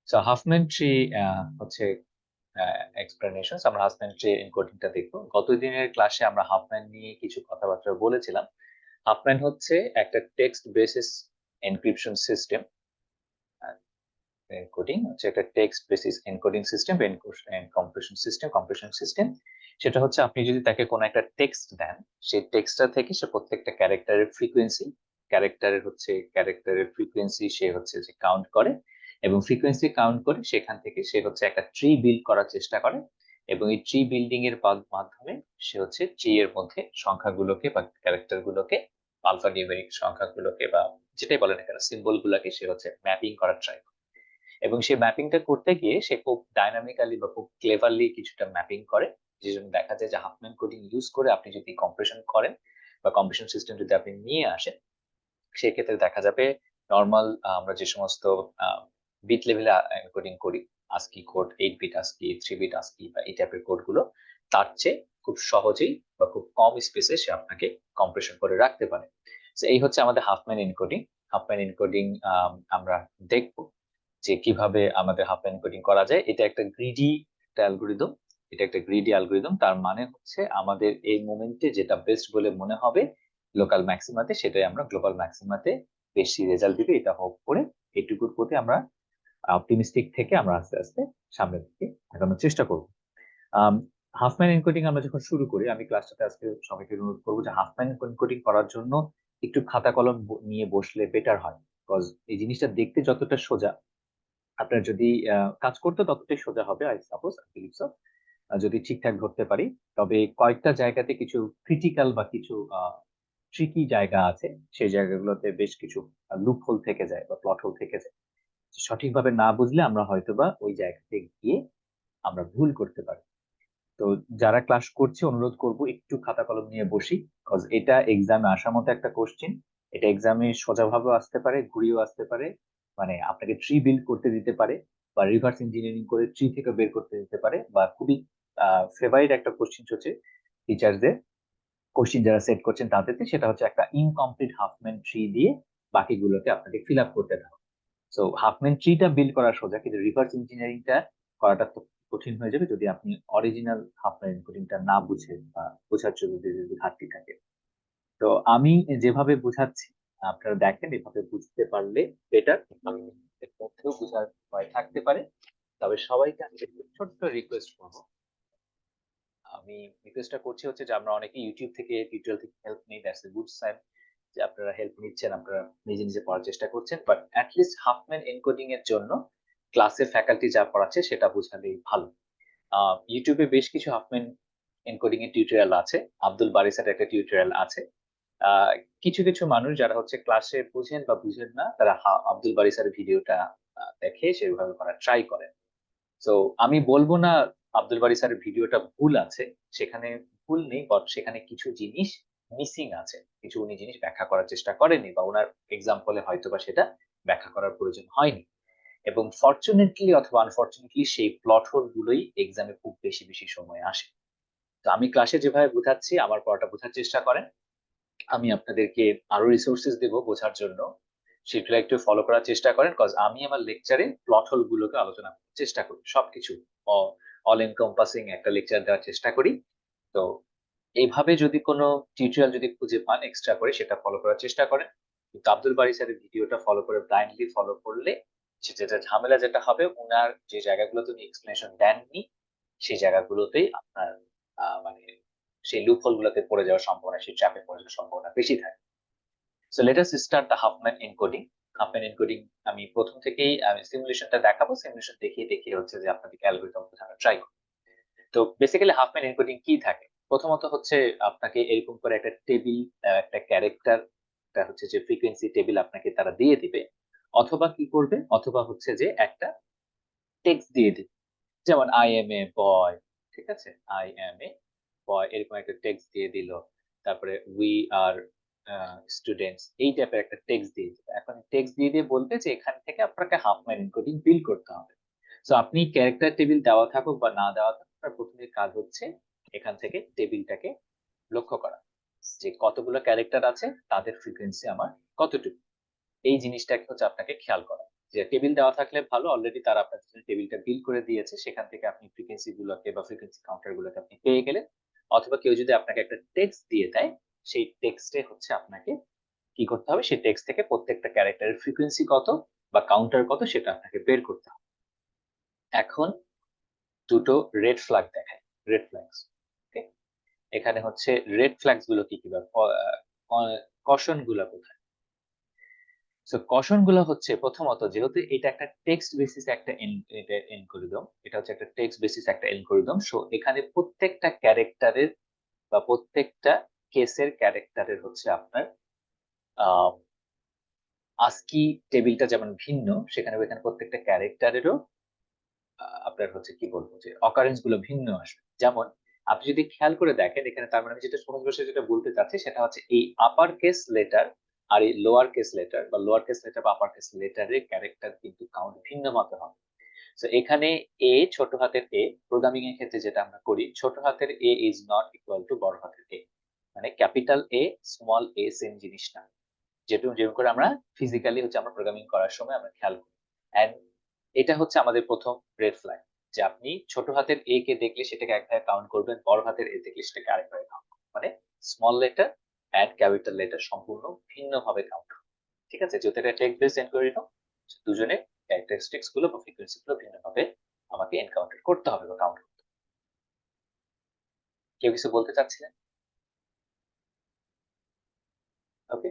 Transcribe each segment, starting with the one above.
So Huffman tree হচ্ছে explanation. আমরা Huffman tree এনকোডিংটা দেখবো। গত দিনের ক্লাসে আমরা হাফম্যান নিয়ে কিছু কথাবার্তা বলেছিলাম। হাফম্যান হচ্ছে একটা text basis encryption system. Encoding হচ্ছে একটা text basis encoding system, compression system. সেটা হচ্ছে আপনি যদি তাকে কোনো একটা টেক্সট দেন, সেই টেক্সটটা থেকে সে প্রত্যেকটা ক্যারেক্টারের ফ্রিকোয়েন্সি সে হচ্ছে যে কাউন্ট করে, এবং ফ্রিকোয়েন্সি কাউন্ট করে সেখান থেকে সে হচ্ছে একটা ট্রি বিল্ড করার চেষ্টা করে, এবং এই ট্রি বিল্ডিং এর মাধ্যমে সে হচ্ছে ট্রি এর মধ্যে সংখ্যাগুলোকে বা ক্যারেক্টার গুলোকে, আলফা নিউমেরিক সংখ্যাগুলোকে বা যেটাই বলে না কেন সিম্বল গুলাকে সে হচ্ছে ম্যাপিং করার ট্রাই করে। এবং সেই ম্যাপিংটা করতে গিয়ে সে খুব ডাইনামিক্যালি বা খুব ক্লেভারলি কিছুটা ম্যাপিং করে। যে জন্য দেখা যায় যে হাফম্যান কোডিং ইউজ করে আপনি যদি কম্প্রেশন করেন বা কম্প্রেশন সিস্টেম যদি আপনি নিয়ে আসেন, সেক্ষেত্রে দেখা যাবে নর্মাল আমরা যে সমস্ত বিট লেভেলে এনকোডিং করি, ASCII code, 8 bit ASCII, 3 bit ASCII বা এই টাইপের কোড গুলো, তার চেয়ে খুব সহজেই বা খুব কম স্পেসে সে আপনাকে কম্প্রেশন করে রাখতে পারে। তো এই হচ্ছে আমাদের হাফম্যান এনকোডিং। হাফম্যান এনকোডিং আমরা দেখবো যে কিভাবে আমাদের হাফ এনকোডিং করা যায়। এটা একটা গ্রিডি অ্যালগোরিদম। তার মানে হচ্ছে আমাদের এই মোমেন্টে যেটা বেস্ট বলে মনে হবে লোকাল ম্যাক্সিমাতে, সেটাই আমরা গ্লোবাল ম্যাক্সিমাতে বেশি রেজাল্ট দিবে এটা হোপ করে এটুকুর প্রতি আমরা অপটিমিস্টিক থেকে আমরা আস্তে আস্তে সামনের দিকে আগানোর চেষ্টা করব। হাফম্যান এনকোডিং আমরা যখন শুরু করি, আমি ক্লাসটাতে আজকে সবাইকে অনুরোধ করবো যে হাফম্যান এনকোডিং করার জন্য একটু খাতা কলম নিয়ে বসলে বেটার হয়। বিকজ এই জিনিসটা দেখতে যতটা সোজা, আপনার যদি কাজ করতে ততটাই সোজা হবে, I suppose, I believe so, যদি ঠিকঠাক ধরতে পারি। তবে কয়েকটা জায়গাতে কিছু ক্রিটিক্যাল বা কিছু ট্রিকি জায়গা আছে, সেই জায়গাগুলোতে বেশ কিছু লুপ হোল থেকে যায় বা প্লট হোল থেকে যায়। সঠিকভাবে না বুঝলে আমরা হয়তোবা ওই জায়গাতে গিয়ে আমরা ভুল করতে পারি। তো যারা ক্লাস করছে অনুরোধ করব একটু খাতা কলম নিয়ে বসি, কজ এটা এক্সামে আসার মতো একটা কোশ্চিন। এটা এক্সামে সোজাভাবেও আসতে পারে, ঘুরিয়েও আসতে পারে, মানে আপনাকে ট্রি বিল্ড করতে দিতে পারে, বা রিভার্স ইঞ্জিনিয়ারিং করে ট্রি থেকে বের করতে দিতে পারে, বা খুবই ফেভারিট একটা কোশ্চিন হচ্ছে টিচারদের, কোশ্চিন যারা সেট করছেন তাদেরকে, সেটা হচ্ছে একটা ইনকমপ্লিট হাফম্যান ট্রি দিয়ে বাকিগুলোকে আপনাকে ফিল আপ করতে দাও। সো হাফম্যান ট্রিটা বিল্ড করা সোজা, কিন্তু রিভার্স ইঞ্জিনিয়ারিংটা করাটা তো কঠিন হয়ে যাবে যদি আপনি অরিজিনাল হাফম্যান এনকোডিংটা না বুঝে বা বোঝার জন্য যদি ঘাটতি থাকে। তো আমি যেভাবে বুঝাচ্ছি আপনারা দেখেন, এভাবে বুঝতে পারলে বেটার। আমি এর মধ্যেও বোঝার ভয় থাকতে পারে, তবে সবাইকে আমি একটু ছোট্ট রিকোয়েস্ট করবো। আমি রিকোয়েস্টটা করছি হচ্ছে যে আমরা অনেকে ইউটিউব থেকে টিউটোরিয়াল থেকে হেল্প নিই, দ্যাটস এ গুড সাইন যে আপনারা হেল্প নিচ্ছেন, আপনারা নিজে নিজে পড়ার চেষ্টা করছেন, বাট অ্যাটলিস্ট হাফম্যান এনকোডিং এর জন্য ক্লাসের ফ্যাকাল্টি যা পড়াচ্ছে সেটা বোঝালেই ভালো। ইউটিউবে বেশ কিছু হাফম্যান এনকোডিং এর টিউটোরিয়াল আছে, আব্দুল বারী স্যারের একটা টিউটোরিয়াল আছে। আহ, কিছু কিছু মানুষ যারা হচ্ছে ক্লাসে বুঝেন বা বুঝেন না, তারা আব্দুল বারী স্যারের ভিডিওটা দেখে সেভাবে করার ট্রাই করেন। তো আমি বলবো না আব্দুল বারী স্যারের ভিডিওটা ভুল আছে, সেখানে ভুল নেই, বাট সেখানে কিছু জিনিস মিসিং আছে, কিছু উনি জিনিস ব্যাখ্যা করার চেষ্টা করেনি, বা ওনার এক্সাম্পলে হয়তো বা সেটা ব্যাখ্যা করার প্রয়োজন হয়নি। এবং ফরচুনেটলি অথবা আনফরচুনেটলি সেই প্লট হোল গুলোই এক্সামে খুব বেশি বেশি সময় আসে। তো আমি ক্লাসে যেভাবে বোঝাচ্ছি আমার পড়াটা বোঝার চেষ্টা করেন। আমি আপনাদেরকে আরো রিসোর্সেস দেবো বোঝার জন্য, সেগুলো একটু ফলো করার চেষ্টা করেন, কজ আমি আমার লেকচারে প্লট হোল গুলোকে আলোচনা করার চেষ্টা করি, সবকিছু অল এনকম্পাসিং একটা লেকচার দেওয়ার চেষ্টা করি। তো এইভাবে যদি কোনো টিউটোরিয়াল যদি খুঁজে পান এক্সট্রা করে, সেটা ফলো করার চেষ্টা করেন। কিন্তু আব্দুল বারী স্যারের ভিডিওটা ফলো করে ব্লাইন্ডলি ফলো করলে যেটা ঝামেলা যেটা হবে, ওনার যে জায়গাগুলোতে উনি এক্সপ্লেনেশন দেননি সেই জায়গাগুলোতেই আপনার মানে সেই লুপ হোল গুলোতে পড়ে যাওয়ার সম্ভাবনা, সেই ট্র্যাপে পড়ে যাওয়ার সম্ভাবনা বেশি থাকে। So let us start the Huffman encoding. Huffman encoding আমি প্রথম থেকেই আমি সিমুলেশনটা দেখাবো, সিমুলেশন দেখিয়ে দেখিয়ে হচ্ছে যে আপনাদেরকে অ্যালগরিদম বোঝানোর ট্রাই করব। তো বেসিক্যালি হাফম্যান এনকোডিং কি থাকে, প্রথমত হচ্ছে আপনাকে এরকম করে একটা টেবিল, একটা ক্যারেক্টার, হচ্ছে যে ফ্রিকোয়েন্সি টেবিল আপনাকে তারা দিয়ে দিবে, অথবা কি করবে, অথবা হচ্ছে যে একটা টেক্সট দিয়ে দিবে, যেমন আই এম এ বয়, ঠিক আছে, আই এম এ বয়, এরকম একটা টেক্সট দিয়ে দিল। তারপরে উই আর স্টুডেন্টস, এই টাইপের একটা টেক্সট দিয়ে দিল। এখন টেক্সট দিয়ে দিয়ে বলতে যে এখান থেকে আপনাকে হাফম্যান এনকোডিং বিল্ড করতে হবে। তো আপনি ক্যারেক্টার টেবিল দেওয়া থাকুক বা না দেওয়া থাকুক, আপনার প্রথমে কাজ হচ্ছে এখান থেকে টেবিলটাকে লক্ষ্য করা, যে কতগুলো ক্যারেক্টার আছে, তাদের ফ্রিকোয়েন্সি আমার কতটুকু, এই জিনিসটাকে হচ্ছে আপনাকে খেয়াল করা। যে টেবিল দেওয়া থাকলে ভালো, অলরেডি তারা আপনার জন্য টেবিলটা বিল করে দিয়েছে, সেখান থেকে আপনি ফ্রিকোয়েন্সি গুলোকে বা ফ্রিকোয়েন্সি কাউন্টার গুলোকে আপনি পেয়ে গেলেন। অথবা কেউ যদি আপনাকে একটা টেক্সট দিয়ে দেয়, সেই টেক্সটে হচ্ছে আপনাকে কি করতে হবে, সেই টেক্সট থেকে প্রত্যেকটা ক্যারেক্টারের ফ্রিকোয়েন্সি কত বা কাউন্টার কত সেটা আপনাকে বের করতে হবে। এখন দুটো রেড ফ্ল্যাগ দেখায়, রেড ফ্ল্যাগস। ওকে, এখানে হচ্ছে রেড ফ্ল্যাগস গুলো কি কি বা কশন গুলা কোথায়? সো কশন গুলো হচ্ছে প্রথমত, যেহেতু এটা একটা টেক্সট বেসিস একটা এনকোরিদম, এটা হচ্ছে একটা টেক্সট বেসিস একটা এনকোরিদম, সো এখানে প্রত্যেকটা ক্যারেক্টারের বা প্রত্যেকটা কেসের ক্যারেক্টারের হচ্ছে আপনার আস্কি টেবিলটা যেমন ভিন্ন, সেখানে এখানে প্রত্যেকটা ক্যারেক্টারেরও আপনার হচ্ছে কি বলবো যে অকারেন্স গুলো ভিন্ন আসবে। যেমন আপনি যদি খেয়াল করে দেখেন এখানে, তার মানে আমি যেটা সহজ ভাষায় যেটা বলতে চাচ্ছি সেটা হচ্ছে এই আপার কেস লেটার আর এই লোয়ার কেস লেটার বা লোয়ার কেস লেটার বা আপার কেস লেটারের ক্যারেক্টার কিন্তু কাউন্ট ভিন্ন মতো হবে। তো এখানে এ, ছোট হাতের এ, প্রোগ্রামিং এর ক্ষেত্রে যেটা আমরা করি, ছোট হাতের এ ইজ নট ইকুয়াল টু বড় হাতের এ, মানে capital a small A same জিনিস না, যেরকম করে আমরা ফিজিক্যালি হচ্ছে আমরা প্রোগ্রামিং করার সময় আমরা খেয়াল করি। এন্ড এটা হচ্ছে আমাদের প্রথম রেড ফ্ল্যাগ, যে আপনি ছোট হাতের এ কে দেখলে সেটাকে এক ভাবে কাউন্ট করবেন, বড় হাতের এ দেখলে সেটাকে আরেক ভাবে কাউন্ট করবেন, মানে small letter and capital letter সম্পূর্ণ ভিন্ন ভাবে কাউন্ট হবে। ঠিক আছে, যেহেতু এটা টেক্সট বেসড অ্যালগরিদম, দুজনের ক্যারেক্টারিস্টিক্স গুলো বা ফ্রিকোয়েন্সি গুলো ভিন্ন ভাবে আমাকে এনকাউন্টার করতে হবে বা কাউন্ট করতে হবে। কেউ কিছু বলতে চাচ্ছিলেন? ওকে,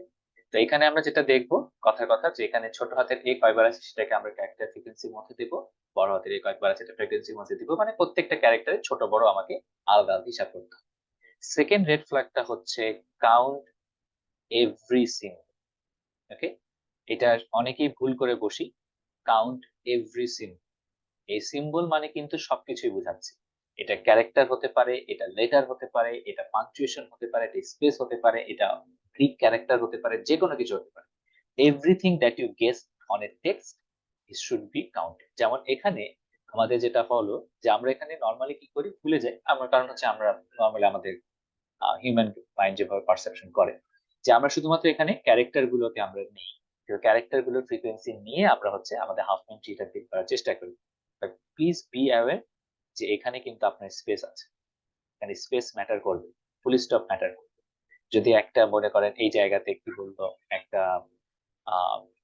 তো এখানে আমরা যেটা দেখবো, কথার কথা, যে এখানে ছোট হাতের এ কয়বার আছে সেটাকে আমরা ক্যারেক্টার ফ্রিকোয়েন্সির মধ্যে দিব, বড় হাতের এ কয়েকবার আছে সেটা ফ্রিকোয়েন্সির মধ্যে দিব, মানে প্রত্যেকটা ক্যারেক্টারে ছোট বড় আমাকে আলাদা আলাদা হিসাব করতে হবে। সেকেন্ড রেড ফ্ল্যাগটা হচ্ছে কাউন্ট এভরি সিম্বল। ওকে, এটা অনেকেই ভুল করে বসি, কাউন্ট এভরি সিম্বল। এই সিম্বল মানে কিন্তু সবকিছুই বোঝাচ্ছে। এটা ক্যারেক্টার হতে পারে, এটা লেটার হতে পারে, এটা পাংচুয়েশন হতে পারে, এটা স্পেস হতে পারে, এটা গ্রিক ক্যারেক্টার হতে পারে, যে কোনো কিছু হতে পারে। Everything that you guess on a text it should be counted. যেমন এখানে আমাদের যেটা হলো, যে আমরা এখানে নর্মালি কি করি, ভুলে যাই আমরা, কারণ হচ্ছে আমরা নর্মালি আমাদের হিউম্যান মাইন্ড যেভাবে পারসেপশন করে, যে আমরা শুধুমাত্র এখানে ক্যারেক্টার গুলোকে আমরা নিই, ক্যারেক্টার গুলোর ফ্রিকোয়েন্সি নিয়ে আমরা হচ্ছে আমাদের হাফ ম্যান ট্রিটা বের করার চেষ্টা করি। প্লিজ বি অ্যাওয়্যার যে এখানে কিন্তু আপনার স্পেস আছে, এখানে স্পেস ম্যাটার করবে, ফুল স্টপ ম্যাটার করবে। যদি একটা মনে করেন এই জায়গাতে কি বলবো, একটা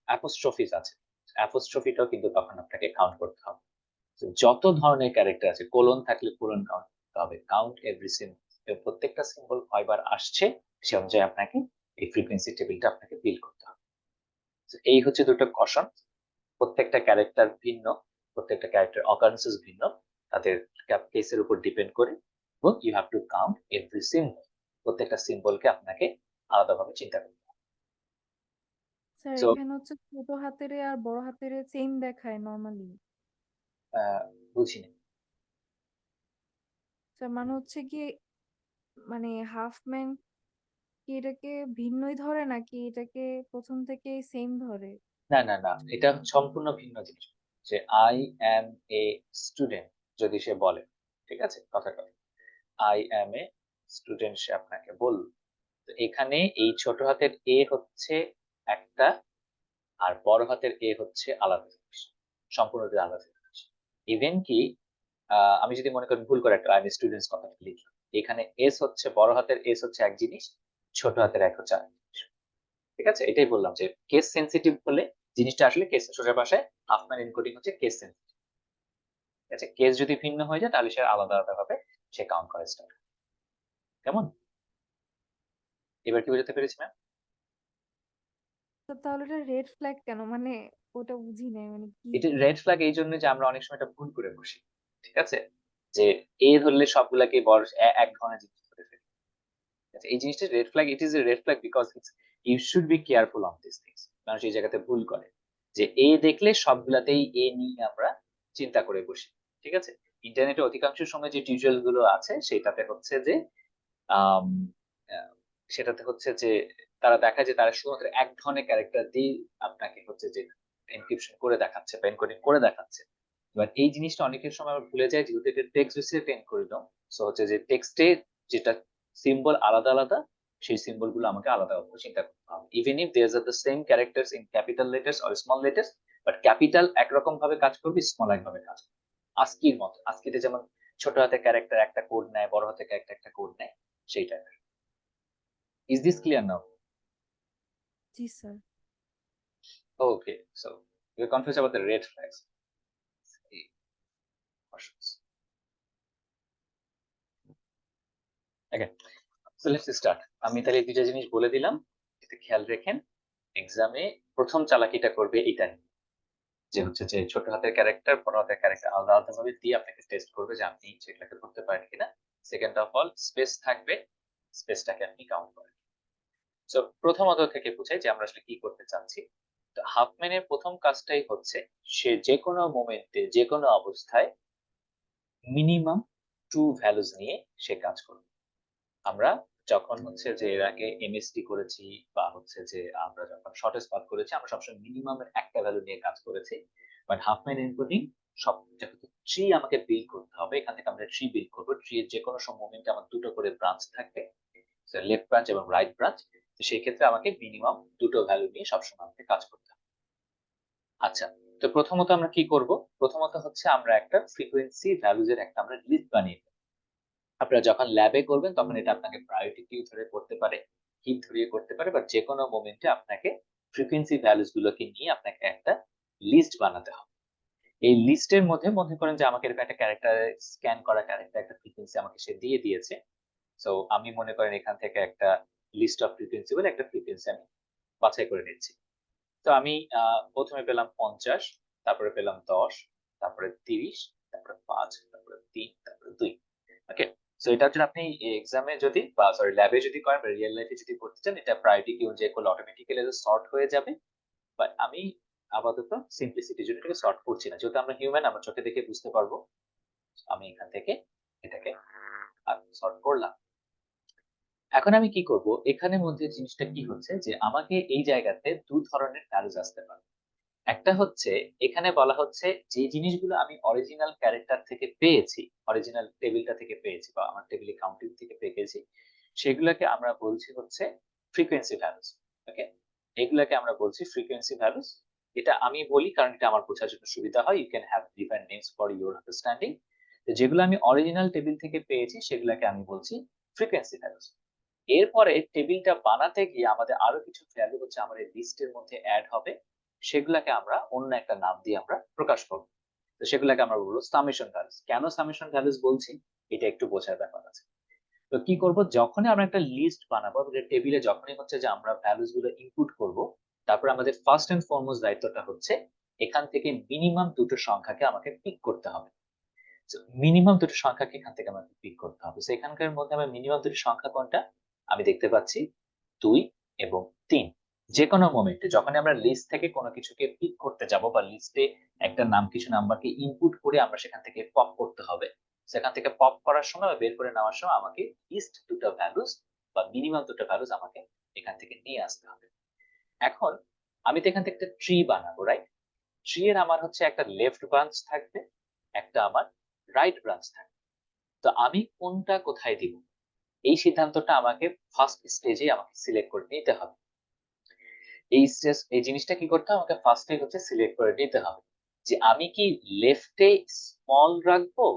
অ্যাপোস্ট্রফিস আছে, অ্যাপোস্ট্রফিটাও কিন্তু তখন আপনাকে কাউন্ট করতে হবে। তো যত ধরনের ক্যারেক্টার আছে, কোলন থাকলে কোলন কাউন্ট করতে হবে, কাউন্ট এভরি সিম্বল, প্রত্যেকটা সিম্বল কয়বার আসছে সে অনুযায়ী আপনাকে এই ফ্রিকোয়েন্সি টেবিলটা আপনাকে বিল করতে হবে। তো এই হচ্ছে দুটো কশন, প্রত্যেকটা ক্যারেক্টার ভিন্ন, প্রত্যেকটা ক্যারেক্টার অকারেন্সেস ভিন্ন, তাদের কেসের উপর ডিপেন্ড করে, এবং you have to count every symbol, প্রত্যেকটা সিম্বলকে আপনাকে আলাদাভাবে চিন্তা করতে হবে। স্যার সো এখানে হচ্ছে ছোট হাতের আর বড় হাতের সেম দেখায় নর্মালি। বুঝিনি। স্যার মানে হচ্ছে কি, মানে হাফ ম্যান কি এটাকে ভিন্নই ধরে নাকি এটাকে প্রথম থেকেই সেম ধরে? না না না, এটা সম্পূর্ণ ভিন্ন জিনিস। যে আই অ্যাম এ স্টুডেন্ট যদি সে বলে, ঠিক আছে, কথা কথা, আই অ্যাম এ স্টুডেন্ট সে আপনাকে বলল, তো এখানে এই ছোট হাতের এ হচ্ছে একটা, আর বড় হাতের এ হচ্ছে আলাদা জিনিস, সম্পূর্ণ আলাদা জিনিস। ইভেন কি আমি যদি মনে করি ভুল করে একটা আমি স্টুডেন্টস কথা লিখলাম, এখানে এস হচ্ছে, বড় হাতের এস হচ্ছে এক জিনিস, ছোট হাতের এক হচ্ছে আরেক জিনিস। ঠিক আছে, এটাই বললাম যে কেস সেন্সিটিভ হলে জিনিসটা আসলে কেস, সোজা ভাষায় হাফম্যান এনকোডিং হচ্ছে কেস সেন্সিটিভ। ঠিক আছে, কেস যদি ভিন্ন হয়ে যায় তাহলে সে আলাদা আলাদা ভাবে সে কাউন্ট করে স্টার্ট। কেমন, এবার কি বোঝাতে পেরেছি ম্যাম? তো তাহলে এটা রেড ফ্ল্যাগ কেন, মানে ওটা বুঝি নাই মানে কি। এটা রেড ফ্ল্যাগ এই জন্য যে আমরা অনেক সময় এটা ভুল করে বসি। ঠিক আছে, যে এ ধরলে সবগুলাকে বড় এক ধরনের জিনিস ধরে ফেলি। আচ্ছা, এই জিনিসটা red flag, it is a red flag because it's, you should be careful on this things. মানুষ এই জায়গাতে ভুল করে, যে এ দেখলে সবগুলাতেই এ নিয়ে আমরা চিন্তা করে বসি। ঠিক আছে, ইন্টারনেটে অধিকাংশ সময় যে টিউটোরিয়াল গুলো আছে সেটাতে হচ্ছে যে আম, আহ, সেটাতে হচ্ছে যে তারা দেখায় যে তারা শুধুমাত্র এক ধরনের ক্যারেক্টার দিয়ে আপনাকে হচ্ছে যে এনক্রিপশন করে দেখাচ্ছে বা এনকোডিং করে দেখাচ্ছে। এবার এই জিনিসটা অনেকের সময় আমরা ভুলে যায়, যেহেতু এটা টেক্সট বেসিস এনকোডিং, সো হচ্ছে যে টেক্সটে যেটা সিম্বল আলাদা আলাদা, সেই সিম্বল গুলো আমাকে আলাদা করে চিন্তা করতে হবে, even if there are the same characters in capital letters or small letters, but capital একরকম ভাবে কাজ করবে, স্মল একভাবে কাজ করবে। আস্কির মতো, আস্কিতে যেমন ছোট হাতের ক্যারেক্টার একটা কোড নেয়, বড় হাতের ক্যারেক্টার একটা কোড নেয়, সেই টাইপের। Is this clear now? জি sir. Okay, so you are confuse about the red flags. Okay, so let's start. আমি তাহলে দুইটা জিনিস বলে দিলাম, এটা খেয়াল রেখেন। এক্সামে প্রথম চালাকিটা করবে এটা নিয়ে, যে হচ্ছে যে ছোট হাতের ক্যারেক্টার বড় হাতের ক্যারেক্টার আলাদা আলাদা ভাবে দিয়ে আপনাকে টেস্ট করবে যে আপনি সেগুলোকে করতে পারেন কিনা। সেকেন্ড অফ অল স্পেস থাকবে, স্পেসটাকে আপনি কাউন্ট করেন। সো প্রথমত থেকে বুঝাই যে আমরা আসলে কি করতে চাচ্ছি। তো হাফম্যানের প্রথম কাজটাই হচ্ছে সে যে কোনো মোমেন্টে যে কোনো অবস্থায় মিনিমাম টু ভ্যালুজ নিয়ে সে কাজ করবে। আমরা যখন হচ্ছে যে এর আগে এমএসটি করেছি বা হচ্ছে যে আমরা যখন শর্টেস্ট পাথ করেছি, আমরা সবসময় মিনিমাম একটা ভ্যালু নিয়ে কাজ করেছি। বাট হাফ ম্যান এনকোডিং সব, যেহেতু ট্রি আমাকে বিল্ড করতে হবে, এখান থেকে আমরা ট্রি বিল্ড করবো। ট্রি এর যে কোনো মোমেন্টে আমার দুটো করে ব্রাঞ্চ থাকবে, লেফট ব্রাঞ্চ এবং রাইট ব্রাঞ্চ। তো সেই ক্ষেত্রে আমাকে মিনিমাম দুটো ভ্যালু নিয়ে সবসময় আমাকে কাজ করতে হবে। আচ্ছা, তো প্রথমত আমরা কি করব? প্রথমত হচ্ছে আমরা একটা ফ্রিকোয়েন্সি ভ্যালুজ এর একটা আমরা লিস্ট বানিয়ে, আপনারা যখন ল্যাবে করবেন তখন এটা আপনাকে প্রায়োরিটি কিউ ধরে করতে পারে, হিপ ধরিয়ে করতে পারে, বা যে কোনো মোমেন্টে আপনাকে ফ্রিকোয়েন্সি ভ্যালুস গুলোকে নিয়ে আপনাকে একটা লিস্ট বানাতে হবে। এই লিস্টের মধ্যে মনে করেন যে আমাকে এরকম একটা ক্যারেক্টার, স্ক্যান করা ক্যারেক্টার একটা ফ্রিকোয়েন্সি আমাকে সে দিয়ে দিয়েছে। সো আমি মনে করেন এখান থেকে একটা লিস্ট অফ ফ্রিকোয়েন্সি বলে একটা ফ্রিকোয়েন্সি আমি বাছাই করে নিচ্ছি। তো আমি প্রথমে পেলাম 50, তারপরে পেলাম 10, তারপরে 30, তারপরে 5, তারপরে 3, তারপরে 2। ওকে, সো এটা হচ্ছে আপনি এক্সামে যদি বা সরি ল্যাবে যদি করেন বা রিয়েল লাইফে যদি করতে চান, এটা প্রায়োরিটি কিউ অনুযায়ী করলে অটোমেটিক্যালি সর্ট হয়ে যাবে। বাট আমি আপাতত সিম্পলিসিটির জন্য এটাকে সর্ট করছি না, যেহেতু আমরা হিউম্যান, আমরা চোখে দেখে বুঝতে পারবো। আমি এখান থেকে এটাকে সর্ট করলাম। এখন আমি কি করব, এখানের মধ্যে জিনিসটা কি হচ্ছে যে আমাকে এই জায়গাতে দু ধরনের ভ্যালুজ আসতে পারে। একটা হচ্ছে এখানে বলা হচ্ছে যে জিনিসগুলো আমি অরিজিনাল ক্যারেক্টার থেকে পেয়েছি, অরিজিনাল টেবিলটা থেকে পেয়েছি বা আমার টেবিলে কাউন্টিং থেকে পেয়েছি, সেগুলোকে আমরা বলছি হচ্ছে ফ্রিকোয়েন্সি ভ্যালুস। ওকে, এগুলাকে আমরা বলছি ফ্রিকোয়েন্সি ভ্যালুস। এটা আমি বলি কারণ এটা আমার বোঝার জন্য সুবিধা হয়। You can have different names for your understanding. যেগুলো আমি অরিজিনাল টেবিল থেকে পেয়েছি সেগুলোকে আমি বলছি ফ্রিকোয়েন্সি ভ্যালুস। এরপরে টেবিলটা বানাতে গিয়ে আমাদের আরো কিছু ভ্যালু হচ্ছে আমার এই লিস্টের মধ্যে অ্যাড হবে, সেগুলাকে আমরা অন্য একটা নাম দিয়ে আমরা প্রকাশ করব। তো সেগুলাকে আমরা বলবো সামেশন ভ্যালুস। কেন সামেশন ভ্যালুস বলছি, এটা একটু বোঝার ব্যাপার আছে। তো কি করব, যখনই আমরা একটা লিস্ট বানাবো, টেবিলে যখনই হচ্ছে যে আমরা ভ্যালুস গুলো ইনপুট করব, তারপর আমাদের ফার্স্ট এন্ড ফরমোস্ট দায়িত্বটা হচ্ছে এখান থেকে মিনিমাম দুটো সংখ্যাকে আমাকে পিক করতে হবে। মিনিমাম দুটো সংখ্যাকে এখান থেকে আমাকে পিক করতে হবে। তো এখানকার মধ্যে আমার মিনিমাম দুটো সংখ্যা কোনটা? আমি দেখতে পাচ্ছি 2 এবং 3। যে কোনো মোমেন্টে যখন আমরা লিস্ট থেকে কোনো কিছুকে পিক করতে যাব বা লিস্টে একটা নাম কিছু নাম্বারকে ইনপুট করে আমরা সেখান থেকে পপ করতে হবে, সেখান থেকে পপ করার সময় বা বের করে নেওয়ার সময় আমাকে লিস্ট দুটো ভ্যালুস বা মিনিমাম দুটো ভ্যালুস আমাকে এখান থেকে নিয়ে আসতে হবে। এখন আমি তো এখান থেকে একটা ট্রি বানাবো, রাইট? ট্রি এর আমার হচ্ছে একটা লেফট ব্রাঞ্চ থাকবে, একটা আমার রাইট ব্রাঞ্চ থাকবে। তো আমি কোনটা কোথায় দিব, এই সিদ্ধান্তটা আমাকে ফার্স্ট স্টেজে আমাকে সিলেক্ট করে নিতে হবে। এই জিনিসটা কি করতে হবে, আমাকে ফার্স্টে হচ্ছে সিলেক্ট করে নিতে হবে যে আমি কি লেফটে স্মল রাখবো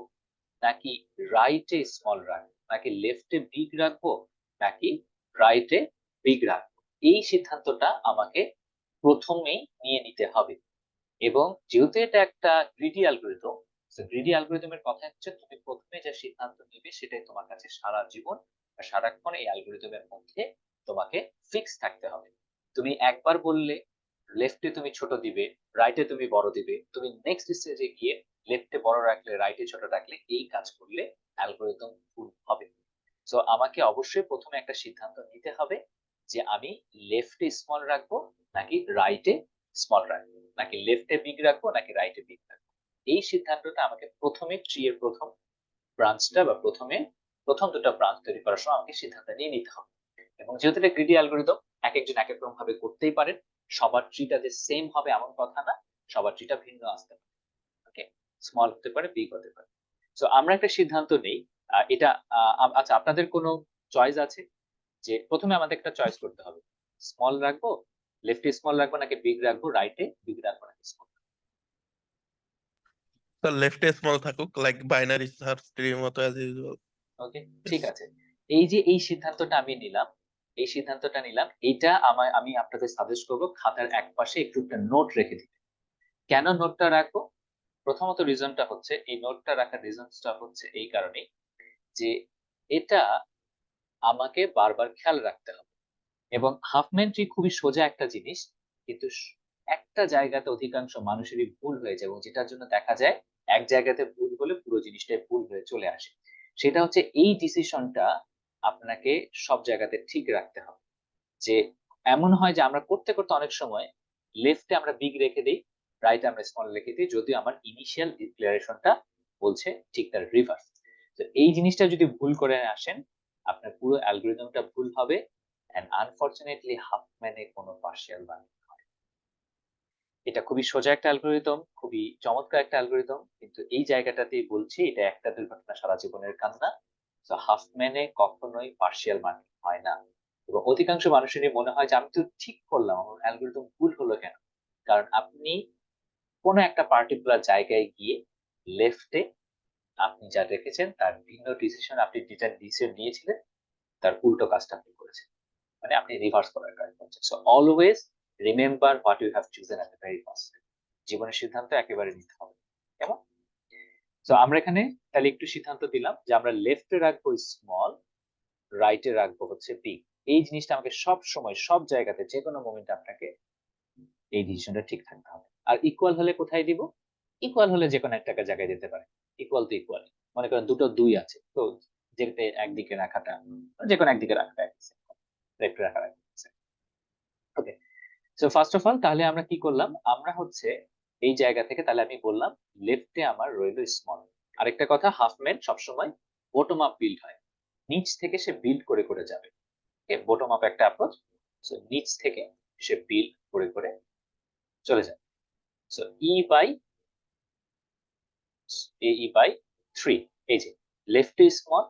নাকি রাইটে স্মল রাখবো, নাকি লেফটে বিগ রাখবো নাকি রাইটে বিগ রাখবো। এই সিদ্ধান্তটা আমাকে প্রথমেই নিয়ে নিতে হবে। এবং যেহেতু এটা একটা গ্রিডি অ্যালগরিদম, গ্রিডি অ্যালগরিদমের কথা হচ্ছে তুমি প্রথমে যে সিদ্ধান্ত নিবে সেটাই তোমার কাছে সারা জীবন আর সারাক্ষণ এই অ্যালগরিদমের মধ্যে তোমাকে ফিক্স থাকতে হবে। তুমি একবার বললে লেফটে তুমি ছোট দিবে, রাইটে তুমি বড় দিবে, তুমি নেক্সট স্টেজে গিয়ে লেফটে বড় রাখলে রাইটে ছোট রাখলে, এই কাজ করলে অ্যালগরিদম ভুল হবে। সো আমাকে অবশ্যই প্রথমে একটা সিদ্ধান্ত নিতে হবে যে আমি লেফটে স্মল রাখবো নাকি রাইটে স্মল রাখবো, নাকি লেফটে বিগ রাখবো নাকি রাইটে বিগ রাখবো। এই সিদ্ধান্তটা আমাকে প্রথমে ট্রি এর প্রথম ব্রাঞ্চটা বা প্রথম দুটো ব্রাঞ্চ তৈরি করার সময় আমাকে সিদ্ধান্ত নিয়ে নিতে হবে। এবং যেহেতু এটা গ্রিডি অ্যালগরিদম, এক একজন এক এক রকম ভাবে করতেই পারেন, সবার ট্রিটা যে সেম হবে এমন কথা না, সবার ট্রিটা ভিন্ন আসতে পারে। ওকে, স্মল হতে পারে, বিগ হতে পারে। সো আমরা একটা সিদ্ধান্ত নেই। এটা আচ্ছা, আপনাদের কোনো চয়েস আছে? যে প্রথমে আমাদের একটা চয়েস করতে হবে, স্মল রাখবো, লেফটে স্মল রাখবো নাকি বিগ রাখবো, রাইটে বিগ রাখবো নাকি স্মল। স্যার লেফটে স্মল থাকুক, লাইক বাইনারি সার্চ ট্রির মতো অ্যাজ ইউজুয়াল। ওকে, ঠিক আছে। এই সিদ্ধান্তটা আমি নিলাম, এই সিদ্ধান্তটা নিলাম। এইটা আমি আপনাদের সাজেস্ট করবো খাতার এক পাশে একটু একটা নোট রেখে দিতে। কেন নোটটা রাখবো? প্রথমত রিজনটা হচ্ছে, এই নোটটা রাখার রিজনসটা হচ্ছে এই কারণেই যে এটা আমাকে বারবার খেয়াল রাখতে হবে। এবং হাফম্যান ট্রি খুবই সোজা একটা জিনিস, কিন্তু একটা জায়গাতে অধিকাংশ মানুষেরই ভুল হয়ে যায়, এবং যেটার জন্য দেখা যায় এক জায়গাতে ভুল হলে পুরো জিনিসটাই ভুল হয়ে চলে আসে। সেটা হচ্ছে এই ডিসিশনটা আপনাকে সব জায়গাতে ঠিক রাখতে হবে। যে এমন হয় যে আমরা করতে করতে অনেক সময় লেফটে আমরা বিগ রেখে দিই, রাইটে আমরা স্মল রেখে দিই, যদিও আমার ইনিশিয়াল ডিক্লারেশনটা বলছে ঠিক তার রিভার্স। তো এই জিনিসটা যদি ভুল করে আসেন, আপনার পুরো অ্যালগরিদমটা ভুল হবে, এন্ড আনফরচুনেটলি হাফম্যানে কোনো পার্শিয়াল বানান হয়। এটা খুবই সোজা একটা অ্যালগরিদম, খুবই চমৎকার একটা অ্যালগরিদম, কিন্তু এই জায়গাটাতেই বলছি এটা একটা দুর্ঘটনা সারা জীবনের কান্না। তো হাফম্যানে কখনোই পার্শিয়াল মার্কিং হয় না। এবং অধিকাংশ মানুষেরই মনে হয় যে আমি তো ঠিক করলাম, আমার অ্যালগরিদম ভুল হলো কেন? কারণ আপনি কোনো একটা পার্টিকুলার জায়গায় গিয়ে লেফটে আপনি যা রেখেছেন তার ভিন্ন ডিসিশন, আপনি যেটা ডিসিশন নিয়েছিলেন তার উল্টো কাজটা আপনি করেছেন, মানে আপনি রিভার্স করার কাজ করছেন। So always remember what you have chosen at the very first. জীবনের সিদ্ধান্ত একেবারে নিতে হবে, কেমন? তো আমরা এখানে তাহলে একটু সিদ্ধান্ত দিলাম যে আমরা লেফটে রাখবো স্মল, রাইটে রাখবো হচ্ছে বিগ। এই জিনিসটা আমাকে সব সময় সব জায়গাতে যে কোনো মোমেন্টে আপনাকে এই ডিসিশনটা ঠিক থাকতে হবে। আর ইকুয়াল হলে কোথায় দিব? ইকুয়াল হলে যে কোনো একটা জায়গায় যেতে পারে। ইকুয়াল তো ইকুয়াল, মনে করেন দুটো 2 আছে, তো যেতে একদিকে রাখাটা, যে কোনো একদিকে রাখাটা লেফটে রাখা ওকে। সো ফার্স্ট অফ অল তাহলে আমরা কি করলাম, আমরা হচ্ছে এই জায়গা থেকে তাহলে আমি বললাম লেফটে আমার রইল স্মল। আরেকটা কথা, হাফম্যান সবসময় বটম আপ বিল্ড হয়, নিচ থেকে সে বিল্ড করে করে যাবে। বটম আপ একটা অ্যাপ্রোচ, সো নিচ থেকে সে বিল্ড করে করে চলে যাবে। সো ই বাই 3, এই যে লেফটে স্মল,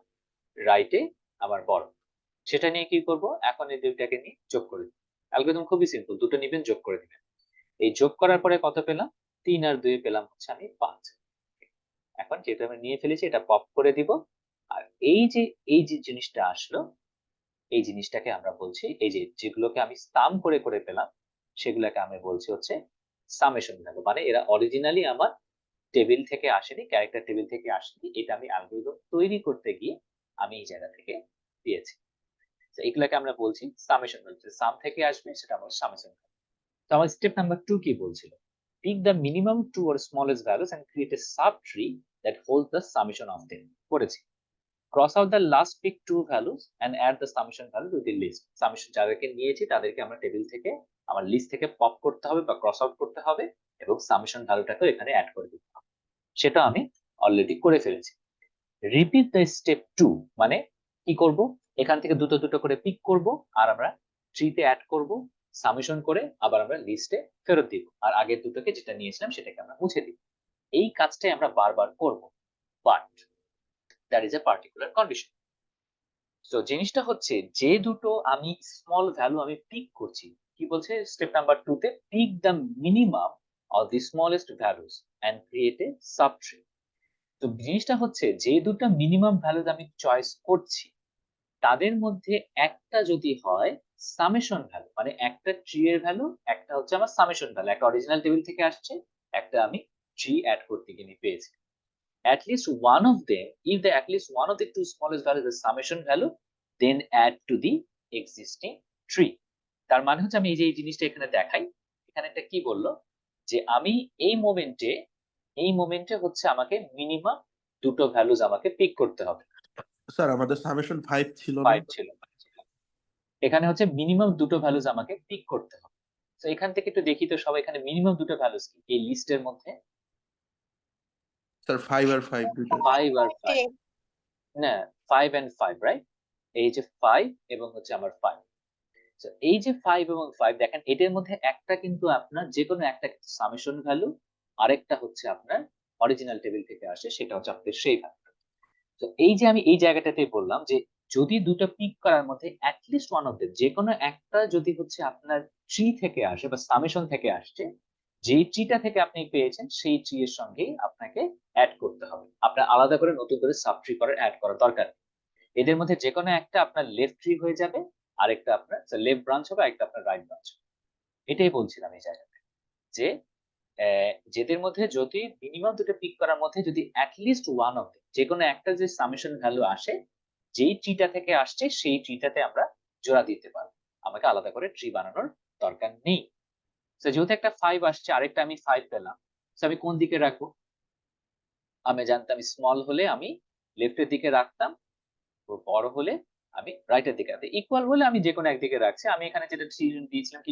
রাইটে আমার বড়, সেটা নিয়ে কি করব, এখন এই দুইটাকে নিয়ে যোগ করে দিই। অ্যালগরিদম খুবই সিম্পল, দুটো নিবেন যোগ করে দিবেন। এই যোগ করার পরে কত পেলাম? 3 আর 2 পেলাম হচ্ছে আমি 5। এখন যেটা আমি নিয়ে ফেলেছি এটা পপ করে দিব। আর এই যে জিনিসটা আসলো, এই জিনিসটাকে আমরা বলছি, এই যে যেগুলোকে আমি সাম করে করে পেলাম সেগুলোকে আমি বলছি হচ্ছে সামেশন ভ্যালু। মানে এরা অরিজিনালি আমার টেবিল থেকে আসেনি, ক্যারেক্টার টেবিল থেকে আসেনি, এটা আমি অ্যালগরিদম তৈরি করতে গিয়ে আমি এই জায়গা থেকে দিয়েছি। তো এগুলাকে আমরা বলছি সামেশন ভ্যালু। সাম থেকে আসবে সেটা আমার সামেশন ভ্যালু। তো আমার স্টেপ নাম্বার 2 কি বলছিল? Pick the minimum two or smallest values and create a subtree that holds the summation of them. করেছি। Cross out the last pick two values and add the summation value to the list. Summation যাদেরকে নিয়েছি তাদেরকে আমরা table থেকে, আমার list থেকে pop করতে হবে বা ক্রস আউট করতে হবে, এবং সামেশন ভ্যালুটাকেও এখানে অ্যাড করে দিতে হবে। সেটা আমি অলরেডি করে ফেলেছি। রিপিট দ্য স্টেপ 2, মানে কি করব, এখান থেকে দুটো দুটো করে পিক করব, আর আমরা ট্রিতে অ্যাড করব, সামেশন করে আবার আমরা লিস্টে ফেরত দিব, আর আগের দুটোকে যেটা নিয়েছিলাম সেটাকে আমরা মুছে দিব। এই কাজটাই আমরা বারবার করব, but that is a particular condition. তো জিনিসটা হচ্ছে যে দুটো আমি স্মল ভ্যালু আমি পিক করছি, কি বলছে স্টেপ নাম্বার 2 তে, pick the minimum of the smallest values and create a subtree. তো জিনিসটা হচ্ছে যে দুটো মিনিমাম ভ্যালু আমি চয়েস করছি তাদের মধ্যে একটা যদি হয় সামেশন ভ্যালু, মানে একটা ট্রি এর ভ্যালু, একটা হচ্ছে আমার সামেশন ভ্যালু, একটা অরিজিনাল টেবিল থেকে আসছে, একটা আমি ট্রি অ্যাড করতে গিয়ে পেয়েছি। at least one of them, if the at least one of the two smallest values is summation value, then add to the existing tree. তার মানে হচ্ছে আমি এই জিনিসটা এখানে দেখাই, এখানে একটা কি বললো যে আমি এই মোমেন্টে হচ্ছে আমাকে মিনিমাম দুটো ভ্যালুজ আমাকে পিক করতে হবে। স্যার আমাদের সামেশন 5 ছিল না? 5 ছিল, এখানে হচ্ছে মিনিমাম দুটো ভ্যালুজ আমাকে পিক করতে হবে। তো এখান থেকে একটু দেখি তো সবাই, এখানে মিনিমাম দুটো ভ্যালুজ কি এই লিস্টের মধ্যে? স্যার 5 আর 5 দুটো। 5 আর 5, না 5 and 5, রাইট? এই যে 5 এবং হচ্ছে আমার 5। তো এই যে 5 এবং 5 দেখেন, এটার মধ্যে একটা কিন্তু আপনার যে কোনো একটা সামেশন ভ্যালু, আরেকটা হচ্ছে আপনার অরিজিনাল টেবিল থেকে আসে, সেটা হচ্ছে আপনাদের সেই ভ্যালু। তো এই যে আমি এই জায়গাটাতে বললাম যে যদি দুটো পিক করার মধ্যে অ্যাটলিস্ট ওয়ান অফ দেম, যে কোনো একটা যদি হচ্ছে আপনার ট্রি থেকে আসে বা সামেশন থেকে আসছে, যে ট্রিটা থেকে আপনি পেয়েছেন সেই ট্রি এর সঙ্গেই আপনাকে অ্যাড করতে হবে। আপনার আলাদা করে নতুন করে সাব ট্রি করার অ্যাড করার দরকার নেই। এদের মধ্যে যেকোনো একটা আপনার লেফট ট্রি হয়ে যাবে, আরেকটা আপনার লেফট ব্রাঞ্চ হবে, আরেকটা আপনার রাইট ব্রাঞ্চ হবে। এটাই বলছিলাম এই জায়গাতে যে যেদের মধ্যে যদি মিনিমাম দুটো পিক করার মধ্যে যদি অ্যাটলিস্ট ওয়ান অফ যেকোনো একটা যে সামেশন ভ্যালু আসে, যেই ট্রিটা থেকে আসছে সেই ট্রিটাতে আমরা জোড়া দিতে পারবো। আমাকে আলাদা করে ট্রি বানানোর দরকার নেই। যেহেতু একটা 5 আসছে, আরেকটা আমি 5 পেলাম, আমি কোন দিকে রাখবো? আমি জানতাম স্মল হলে আমি লেফটের দিকে রাখতাম, বড় হলে আমি রাইটের দিকে রাখতাম। ইকুয়াল হলে আমি যেকোনো একদিকে রাখছি। আমি এখানে যেটা ডিসিশন দিয়েছিলাম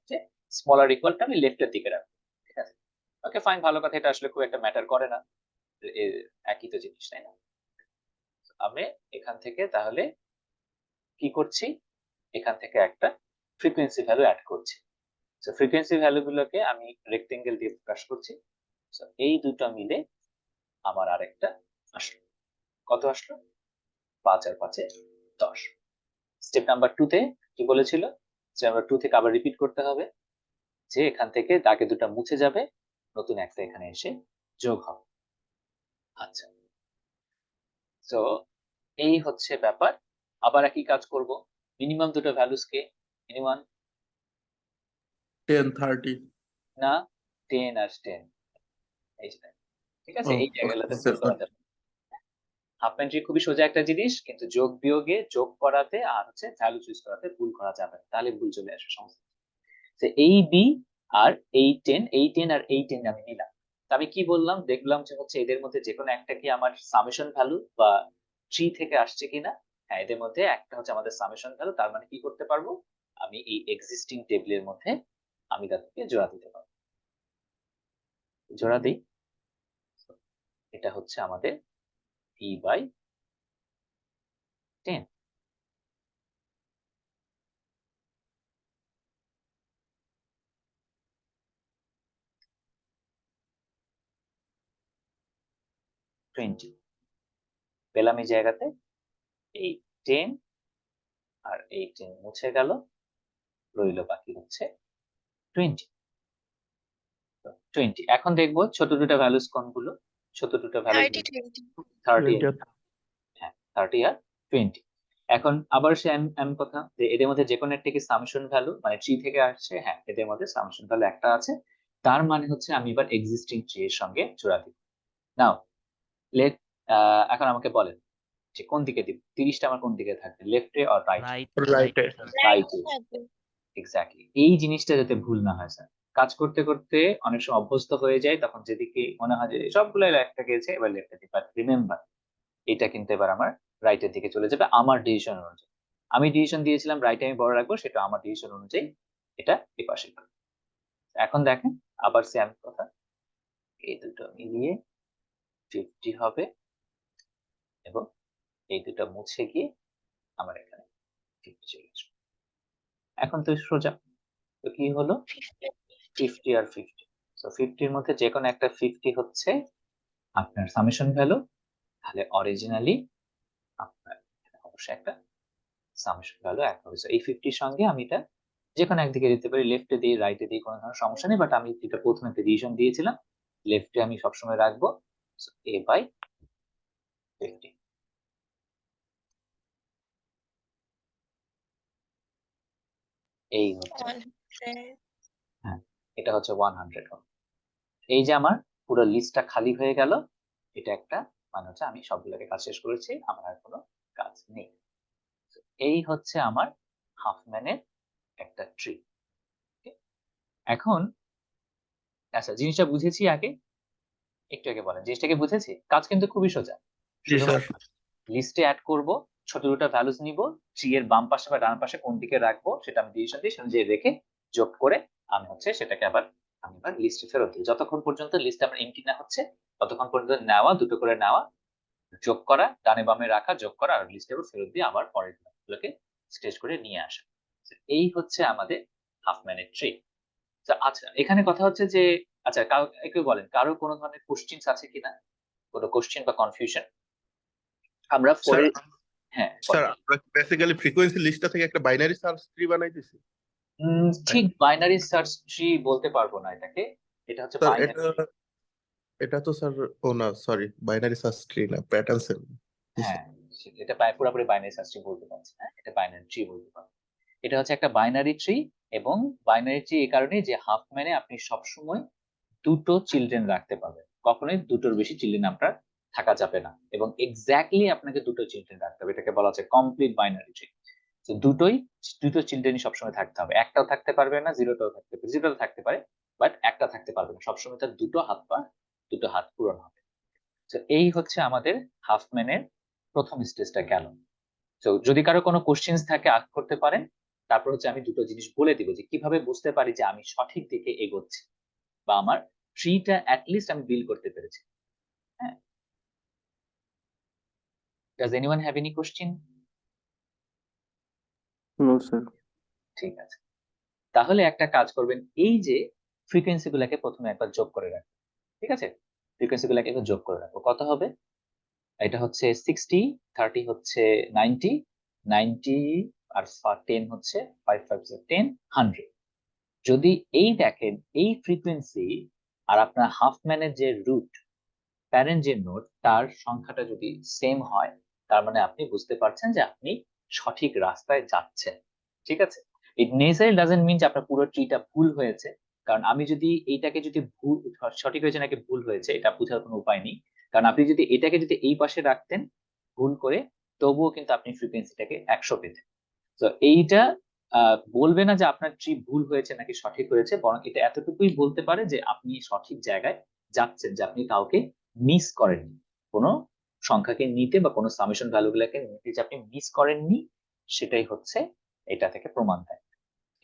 যে স্মলার ইকুয়ালটা আমি লেফটের দিকে রাখবো। ঠিক আছে, ওকে ফাইন, ভালো কথা। এটা আসলে খুব একটা ম্যাটার করে না, একই তো জিনিস, তাই না? আমি এখান থেকে তাহলে কি করছি? এখান থেকে একটা ফ্রিকোয়েন্সি ভ্যালু অ্যাড করছি। ফ্রিকোয়েন্সি ভ্যালু গুলোকে আমি রেক্টেঙ্গেল দিয়ে প্রকাশ করছি। এই দুটো মিলে আমার আরেকটা আসলো। কত আসলো? 5 আর 5 10। স্টেপ নাম্বার 2 তে কি বলেছিল? যে আমরা 2 থেকে আবার রিপিট করতে হবে, যে এখান থেকে দাগে দুটো মুছে যাবে, নতুন একটা এখানে এসে যোগ হবে। আচ্ছা, তো এই হচ্ছে ব্যাপার। আবার একই কাজ করব। মিনিমাম দুটো ভ্যালুস কে মিনিমাম 10 30 না 10 আর 10, এই যে, ঠিক আছে, এই জায়গাগুলোতে ভুল করা যাবে। হাফ ম্যান ট্রি খুবই সোজা একটা জিনিস, কিন্তু যোগ বিয়োগে, যোগ করাতে আর হচ্ছে ভ্যালু চুজ করাতে ভুল করা যাবে না, তাহলে ভুল চলে আসবে সমস্ত। এই বি আর এই 10, এই 10 আর এই 10 আমি নিলাম। আমি কি বললাম? দেখলাম যে হচ্ছে এদের মধ্যে যেকোনো একটা কি আমার সামেশন ভ্যালু বা ট্রি থেকে আসছে কিনা। হ্যাঁ, এদের মধ্যে একটা হচ্ছে আমাদের সামেশন ভ্যালু। তার মানে কি করতে পারবো? আমি এই এক্সিস্টিং টেবিলের মধ্যে আমি তাদেরকে জোড়া দিতে পারবো। জোড়া দিই, এটা হচ্ছে আমাদের e বাই 10। পেলাম এই জায়গাতে এই 10 আর এই 10 মুছে গেল, রইল বাকি হচ্ছে 20। এখন দেখবো ছোট দুটো ভ্যালুস কোনগুলো। ছোট দুটো ভ্যালুস 30, হ্যাঁ 30 আর 20। এখন আবার সে এম কথা, যে এদের মধ্যে যে কোনো একটা কি সামেশন ভ্যালু মানে ট্রি থেকে আসছে। হ্যাঁ, এদের মধ্যে সামেশন ভ্যালু একটা আছে। তার মানে হচ্ছে আমি এবার এক্সিস্টিং ট্রি এর সঙ্গে জোড়া দিব। নাও লেট, এখন আমাকে বলেন যে কোন দিকে দিব? 30টা আমার কোন দিকে থাকবে, লেফটে অর রাইটে? রাইটে রাইটে, এক্স্যাক্টলি। এই জিনিসটা যাতে ভুল না হয় স্যার। কাজ করতে করতে অনেক সময় অভ্যস্ত হয়ে যায়, তখন যেদিকে মনে হয় যে সবগুলো লেফটে গেছে, এবার লেফটে দিই। বাট রিমেম্বার, এটা কিন্তু এবার আমার রাইটের দিকে চলে যাবে আমার ডিসিশন অনুযায়ী। আমি ডিসিশন দিয়েছিলাম রাইটে আমি বড় রাখবো, সেটা আমার ডিসিশন অনুযায়ী এটা এপাশে করবে। এখন দেখেন আবার সেম কথা, এই দুটো মিলিয়ে 50 হবে এবং এই দুটো মুছে গিয়ে আমার এখানে 50 চলে আসবে। এখন তো সোজা, তো কি হলো? 50 আর 50। 50 এর মধ্যে যে কোনো একটা 50 হচ্ছে আপনার সামেশন ভ্যালু, তাহলে অরিজিনালি আপনার অবশ্যই একটা সামেশন ভ্যালু এক হবে। এই 50 এর সঙ্গে আমি এটা যেকোনো একদিকে দিতে পারি, লেফটে দিই, রাইটে দিই, কোনো ধরনের সমস্যা নেই। বাট আমি যেটা প্রথমে একটা ডিসিশন দিয়েছিলাম, লেফটে আমি সবসময় রাখবো। a by 50। এই হচ্ছে, হ্যাঁ, এটা হচ্ছে 100। এই যে আমার পুরো লিস্টটা খালি হয়ে গেল, এটা একটা মানে হচ্ছে আমি সবগুলোকে কাজ শেষ করেছি, আমার আর কোনো কাজ নেই। এই হচ্ছে আমার হাফম্যানের একটা ট্রি। এখন আচ্ছা, জিনিসটা বুঝেছি আগে? একটু আগে বলেন, জিনিসটাকে বুঝেছি? কাজ কিন্তু খুবই সোজা। জি স্যার শুধুমাত্র লিস্টে অ্যাড করব, ছোট দুটো ভ্যালুস নিব, ট্রি এর বাম পাশে বা ডান পাশে কোন দিকে রাখবো সেটা আমি ডিসিশন দিই, সেটা রেখে যোগ করে আমি হচ্ছে সেটাকে আবার লিস্টে ফেরত দিই। যতক্ষণ পর্যন্ত লিস্ট আমার এমটি না হচ্ছে ততক্ষণ পর্যন্ত নেওয়া, দুটো করে নেওয়া, যোগ করা, ডানে বামে রাখা, যোগ করা, আর লিস্টে আবার ফেরত দিয়ে আবার পরের গুলোকে স্টেজ করে নিয়ে আসা। এই হচ্ছে আমাদের হাফম্যানের ট্রি। আচ্ছা, এখানে কথা হচ্ছে যে আচ্ছা, একটু বলেন কারো কোনো ধরনের কোশ্চেন আছে কিনা, কোনো কোশ্চেন বা কনফিউশন? আমরা স্যার পরে, হ্যাঁ স্যার বলেন। আমরা বেসিক্যালি ফ্রিকোয়েন্সি লিস্টটা থেকে একটা বাইনারি সার্চ ট্রি বানাইতেছি। ঠিক বাইনারি সার্চ ট্রি বলতে পারবো না এটাকে, এটা হচ্ছে স্যার বাইনারি। এটা এটা তো স্যার, ও না সরি, বাইনারি সার্চ ট্রি না, প্যাটার্ন সেল। হ্যাঁ, এটা পুরোপুরি বাইনারি সার্চ ট্রি বলতে পারছি না, এটা বাইনারি ট্রি বলতে পারবো। এটা হচ্ছে একটা বাইনারি ট্রি, এবং বাইনারি ট্রি এই কারণে যে হাফম্যানে আপনি সবসময় দুটো চিলড্রেন রাখতে পারবেন, কখনোই দুটোর বেশি চিলড্রেন আপনার থাকা যাবে না, এবং এক্স্যাক্টলি আপনাকে দুটো চিলড্রেন রাখতে হবে, এটাকে বলা হচ্ছে কমপ্লিট বাইনারি ট্রি। তো দুটো চিলড্রেনই সবসময় থাকতে হবে, একটাও থাকতে পারবে না, জিরোটাও থাকতে পারে, জিরোটাও থাকতে পারে, বাট একটা থাকতে পারবে না, সবসময় তার দুটো হাত পূরণ হবে। তো এই হচ্ছে আমাদের হাফম্যানের প্রথম স্টেজটা গেল। তো যদি কারো কোনো কোশ্চেন্স থাকে আস্ক করতে পারেন। তারপর হচ্ছে আমি দুটো জিনিস বলে দিব যে কিভাবে বুঝতে পারি যে আমি সঠিক দিকে এগোচ্ছি, বা আমার ট্রিটা অ্যাটলিস্ট আমি বিল্ড করতে পেরেছি। হ্যাঁ, does anyone have any question? No sir. ঠিক আছে, তাহলে একটা কাজ করবেন, এই যে ফ্রিকোয়েন্সি গুলাকে প্রথমে একবার যোগ করে রাখবেন। ঠিক আছে, ফ্রিকোয়েন্সি গুলাকে একবার যোগ করে রাখবো, কত হবে? এটা হচ্ছে 60, 30 হচ্ছে 90, 90 আর 10 হচ্ছে 5 5 10, 100। যদি এই দেখেন এই ফ্রিকোয়েন্সি আর আপনার হাফম্যানের যে রুট, প্যারেন্ট যে নোট, তার সংখ্যাটা যদি সেম হয়, তার মানে আপনি বুঝতে পারছেন যে আপনি সঠিক রাস্তায় যাচ্ছেন। ঠিক আছে, ইট নেসেসারি ডাজন্ট মিন যে আপনার পুরো ট্রিটা ভুল হয়েছে, কারণ আমি যদি এইটাকে যদি ভুল সঠিক হয়েছে নাকি ভুল হয়েছে এটা বোঝার কোনো উপায় নেই, কারণ আপনি যদি এটাকে যদি এই পাশে রাখতেন ভুল করে, তবুও কিন্তু আপনি ফ্রিকোয়েন্সিটাকে 100 পেতেন। তো এইটা বলবে না যে আপনার ট্রি ভুল হয়েছে নাকি সঠিক হয়েছে, বরং এটা এতটুকুই বলতে পারে যে আপনি সঠিক জায়গায় যাচ্ছেন, যে আপনি কাউকে মিস করেননি, কোনো সংখ্যাকে নিতে বা কোনো সামেশন ভ্যালু গুলাকে নিতে যে আপনি মিস করেননি, সেটাই হচ্ছে এটা থেকে প্রমাণ দেয়।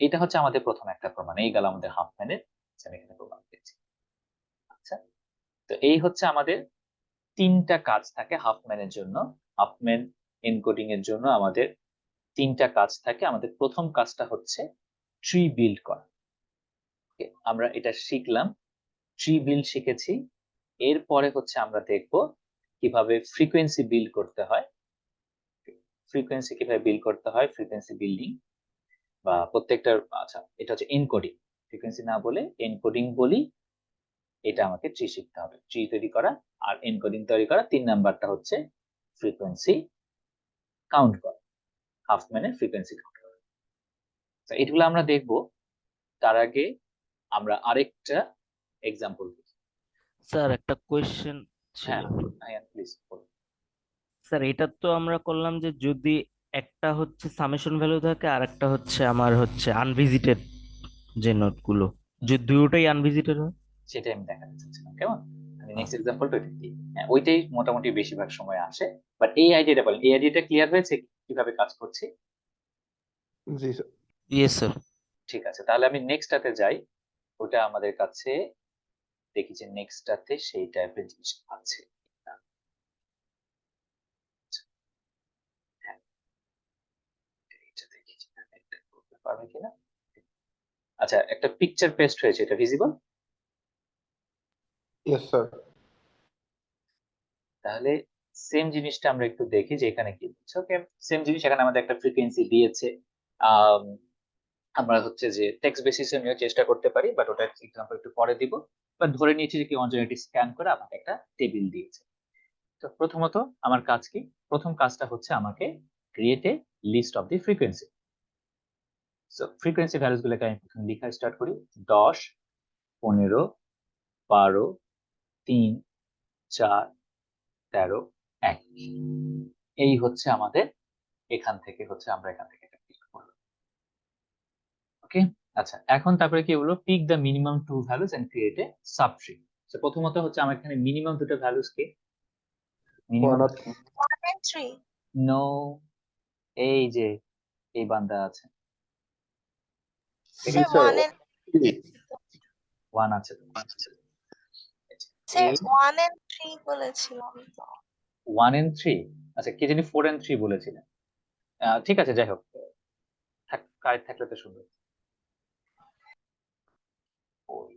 এটা হচ্ছে আমাদের প্রথম একটা প্রমাণ, এই গেল আমাদের হাফম্যানের, আমি এখানে প্রমাণ পেয়েছি। আচ্ছা, তো এই হচ্ছে আমাদের তিনটা কাজ থাকে হাফম্যানের জন্য। হাফম্যান এনকোডিং এর জন্য আমাদের তিনটা কাজ থাকে। আমাদের প্রথম কাজটা হচ্ছে ট্রি বিল্ড করা। আমরা এটা শিখলাম, ট্রি বিল্ড শিখেছি। এরপরে হচ্ছে আমরা দেখব কিভাবে ফ্রিকোয়েন্সি বিল্ড করতে হয়, ফ্রিকোয়েন্সি বিল্ডিং বা প্রত্যেকটা। আচ্ছা, এটা হচ্ছে এনকোডিং, ফ্রিকোয়েন্সি না বলে এনকোডিং বলি। এটা আমাকে ট্রি শিখতে হবে, ট্রি তৈরি করা আর এনকোডিং তৈরি করা। 3 নাম্বারটা হচ্ছে ফ্রিকোয়েন্সি কাউন্ট করা, হাফম্যানের ফ্রিকোয়েন্সি কাউন্ট করা। তো এগুলো আমরা দেখব, তার আগে আমরা আরেকটা এক্সাম্পল দেখি। স্যার একটা কোয়েশ্চেন ছিল। হ্যাঁ প্লিজ বলুন। স্যার এটা তো আমরা করলাম যে যদি একটা হচ্ছে সামেশন ভ্যালু থাকে আর একটা হচ্ছে আমার হচ্ছে আনভিজিটেড যে নোটগুলো, যে দুটোই আনভিজিটেড হয়। সেটাই আমি দেখাতে চাচ্ছিলাম, কেমন? আমি নেক্সট এক্সাম্পলটা দিই। হ্যাঁ, ওইটাই মোটামুটি বেশিরভাগ সময় আসে, বাট এই আইডিয়াটা বলেন, এই আইডিয়াটা ক্লিয়ার হয়েছে কিভাবে কাজ করছি? জি স্যার। Yes sir. ঠিক আছে, তাহলে আমি নেক্সটটাতে যাই। ওটা আমাদের কাছে দেখি যে নেক্সটটাতে সেই টাইপের জিনিস আছে কিনা। হ্যাঁ, এটা দেখি যে এটা করতে পারবে কিনা। আচ্ছা, একটা পিকচার পেস্ট হয়েছে, এটা ভিজিবল? Yes sir. তাহলে সেম জিনিসটা আমরা একটু দেখি যে এখানে কি হচ্ছে। ওকে, সেম জিনিস, এখানে আমাদের একটা ফ্রিকোয়েন্সি দিয়েছে। আহ আমরা হচ্ছে যে টেক্সট বেসিসে নিয়ে চেষ্টা করতে পারি, বাট ওটা এক্সাম্পল একটু পরে দিব। বাট ধরে নিয়েছি যে কি অনজেনেটিক স্ক্যান করে আমাকে একটা টেবিল দিয়েছে। তো প্রথমত আমার কাজ কি? প্রথম কাজটা হচ্ছে আমাকে create a list of the frequency. So frequency values গুলোকে আমি প্রথমে লেখা স্টার্ট করি। 10, 15, 12, 3, 4, 13, 1। এই হচ্ছে আমাদের, আমরা এখান থেকে একটা পিক করলাম। ওকে, আচ্ছা, এখন তারপরে কি হলো? Pick the minimum two values and create a subtree. তো প্রথমত হচ্ছে আমার এখানে মিনিমাম দুটো ভ্যালুস কি? Minimum 1 and 3. নো, এই যে এই বান্দা আছে, Sir, 1 and 1 আছে তো। sir, এই 1 and 3 বলেছিলাম তো। 1 and 3, আচ্ছা কে জানি 4 and 3 বলেছিলেন। ঠিক আছে, যাই হোক, কারেক্ট থাকলে তো সুন্দর। ওই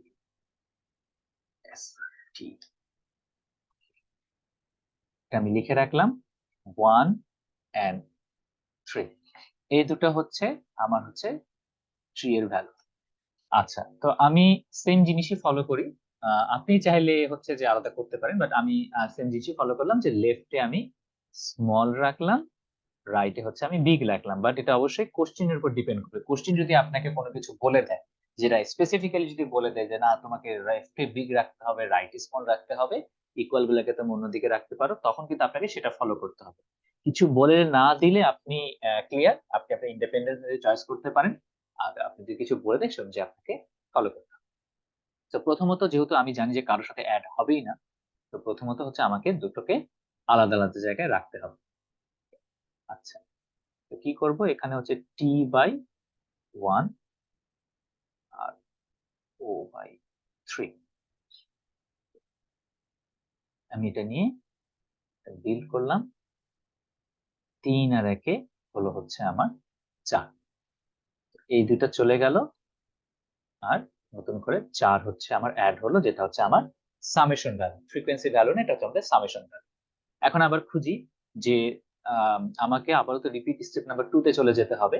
ঠিক, আমি লিখে রাখলাম 1 and 3। এই দুটো হচ্ছে আমার হচ্ছে ট্রি এর ভ্যালু। আচ্ছা, তো আমি সেম জিনিসই ফলো করি। আপনি চাইলে হচ্ছে যে আলাদা করতে পারেন, বাট আমি সেম জিনিসই ফলো করলাম যে লেফটে আমি স্মল রাখলাম, রাইটে হচ্ছে আমি বিগ রাখলাম। বাট এটা অবশ্যই কোশ্চেনের উপর ডিপেন্ড করবে। কোশ্চেন যদি আপনাকে কোনো কিছু বলে দেয়, যেটা স্পেসিফিক্যালি যদি বলে দেয় যে না তোমাকে লেফটে বিগ রাখতে হবে, রাইটে স্মল রাখতে হবে, ইকুয়াল গুলোকে তুমি অন্যদিকে রাখতে পারো, তখন কিন্তু আপনাকে সেটা ফলো করতে হবে। কিছু বলে না দিলে আপনি ক্লিয়ার, আপনি আপনার ইন্ডিপেন্ডেন্ট চয়েস করতে পারেন। আর আপনি যদি কিছু বলে দেন সেটা আপনাকে ফলো করতে হবে। তো প্রথমত যেহেতু আমি জানি যে কারোর সাথে অ্যাড হবেই না, তো প্রথমত হচ্ছে আমাকে দুটোকে আলাদা আলাদা জায়গায় রাখতে হবে। আচ্ছা, তো কি করব, এখানে হচ্ছে টি বাই 1 আর ও বাই 3, আমি এটা নিয়ে ডিল করলাম। 3 আর 1 হলো হচ্ছে আমার 4, এই দুটো চলে গেল, আর নতুন করে 4 হচ্ছে আমার অ্যাড হলো, যেটা হচ্ছে আমার সামেশন ভ্যালু, ফ্রিকোয়েন্সি ভ্যালু না, এটা হচ্ছে আমাদের সামেশন ভ্যালু। এখন আবার খুঁজি যে আমাকে আপাতত রিপিট স্টেপ নাম্বার 2 তে চলে যেতে হবে।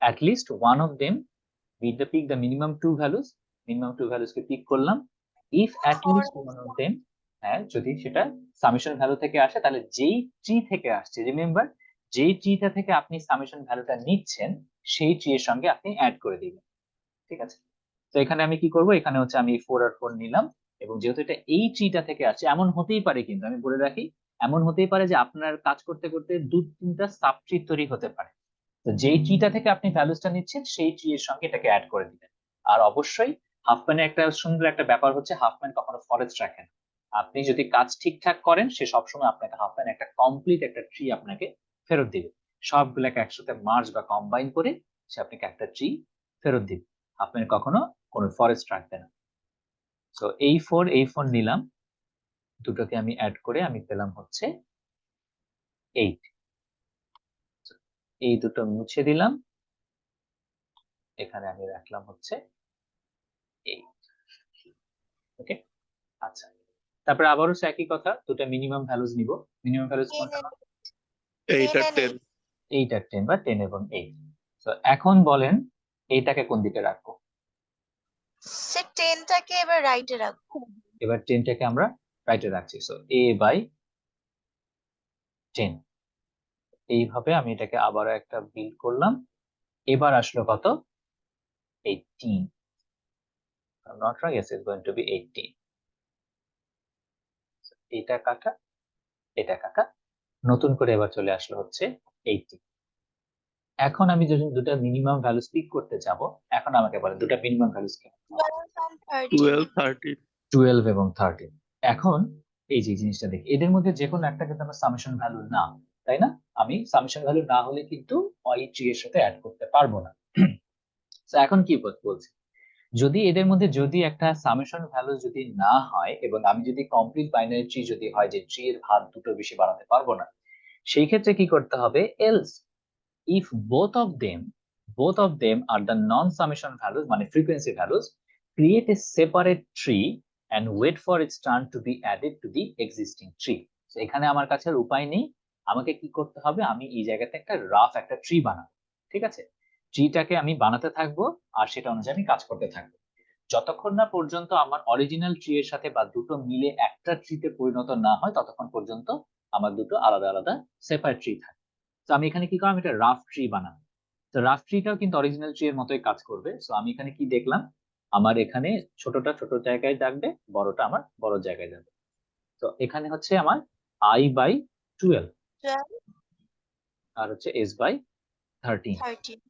at least one of them with the pick the minimum two values কে পিক করলাম। if at least one of them, হ্যাঁ, যদি সেটা সামেশন ভ্যালু থেকে আসে, তাহলে যেই ট্রি থেকে আসছে, রিমেম্বার যেই ট্রিটা থেকে আপনি সামেশন ভ্যালুটা নিচ্ছেন সেই ট্রি এর সঙ্গে আপনি অ্যাড করে দিবেন। ঠিক আছে, তো এখানে আমি কি করব, এখানে হচ্ছে আমি 4 আর 4 নিলাম, এবং যেহেতু এটা এই ট্রিটা থেকে আসছে, এমন হতেই পারে, কিন্তু আমি বলে রাখি, এমন হতেই পারে যে আপনার কাজ করতে করতে 2-3টা সাব ট্রি তৈরি হতে পারে। তো যেই ট্রিটা থেকে আপনি ভ্যালুসটা নিচ্ছেন সেই ট্রি এর সঙ্গে এটাকে অ্যাড করে দিবেন। আর অবশ্যই হাফম্যানে একটা সুন্দর একটা ব্যাপার হচ্ছে, হাফম্যান কখনো ফরেস্ট রাখেন। আপনি যদি কাজ ঠিকঠাক করেন, সে সবসময় আপনাকে হাফম্যান একটা কমপ্লিট একটা ট্রি আপনাকে ফেরত দিবে, সবগুলোকে একসাথে মার্জ বা কম্বাইন করে সে আপনাকে একটা ট্রি ফেরত দিবে। হাফম্যান কখনো কোনো ফরেস্ট রাখবে না। তো এই ফোর নিলাম, দুটোকে আমি অ্যাড করে আমি পেলাম হচ্ছে 8। এই দুটো মুছে দিলাম, এখানে আমি রাখলাম হচ্ছে 8। ওকে, আচ্ছা, তারপরে আবারও সে একই কথা, দুটো মিনিমাম ভ্যালুস নিব। মিনিমাম ভ্যালুস 10 কোনটা? and 8 10 R and 10 8. 8 আর 10, বা 10 এবং 8। তো এখন বলেন এইটাকে কোন দিকে রাখবো? সে 10 টাকে এবার রাইটে রাখবো। এবার 10টাকে আমরা রাইটে রাখছি, সো a বাই 10। এইভাবে আমি এটাকে আবারও একটা বিল্ড করলাম। এবার আসলো কত? 18। I'm not wrong, yes, it's going to be 18. এটা কাটা, এটা কাটা, নতুন করে এবার চলে আসলো হচ্ছে 80। এখন আমি যদি দুটো মিনিমাম ভ্যালুস পিক করতে যাব, এখন আমাকে বলেন দুটো মিনিমাম ভ্যালুস কি? 12 and 12 13. 13 12 এবং 13। এখন এই যে জিনিসটা দেখি, এদের মধ্যে যে কোনো একটা কিন্তু আমার সামেশন ভ্যালু না, তাই না? আমি সামেশন ভ্যালু না হলে কিন্তু ওই ট্রি এর সাথে অ্যাড করতে পারবো না। তো এখন কি বলছি, যদি এদের মধ্যে যদি একটা সামেশন ভ্যালু যদি না হয়, এবং আমি যদি কমপ্লিট বাইনারি ট্রি যদি হয় যে ট্রি এর ঘাত দুটো বেশি বাড়াতে পারবো না, সেই ক্ষেত্রে কি করতে হবে? Else if both of them are the non-summation values, মানে frequency values, create a separate tree and wait for its turn to be added to the existing tree. So এখানে আমার কাছে আর উপায় নেই, আমাকে কি করতে হবে, আমি এই জায়গাতে একটা রাফ একটা ট্রি বানাবো। ঠিক আছে, ট্রিটাকে আমি বানাতে থাকবো, আর সেটা অনুযায়ী আমি কাজ করতে থাকবো, যতক্ষণ না পর্যন্ত আমার অরিজিনাল ট্রি এর সাথে বা দুটো মিলে একটা ট্রিতে পরিণত না হয়, ততক্ষণ পর্যন্ত আমার দুটো আলাদা আলাদা সেপারেট ট্রি থাকে। তো আমি এখানে কি করলাম, এটা রাফ ট্রি বানাবো। তো রাফ ট্রিটাও কিন্তু অরিজিনাল ট্রি এর মতোই কাজ করবে। সো আমি এখানে কি দেখলাম, আমার এখানে ছোটটা ছোট জায়গায় থাকবে, বড়টা আমার বড় জায়গায় যাবে। তো এখানে হচ্ছে আমার i বাই 12 12, আর হচ্ছে s বাই 13। 13,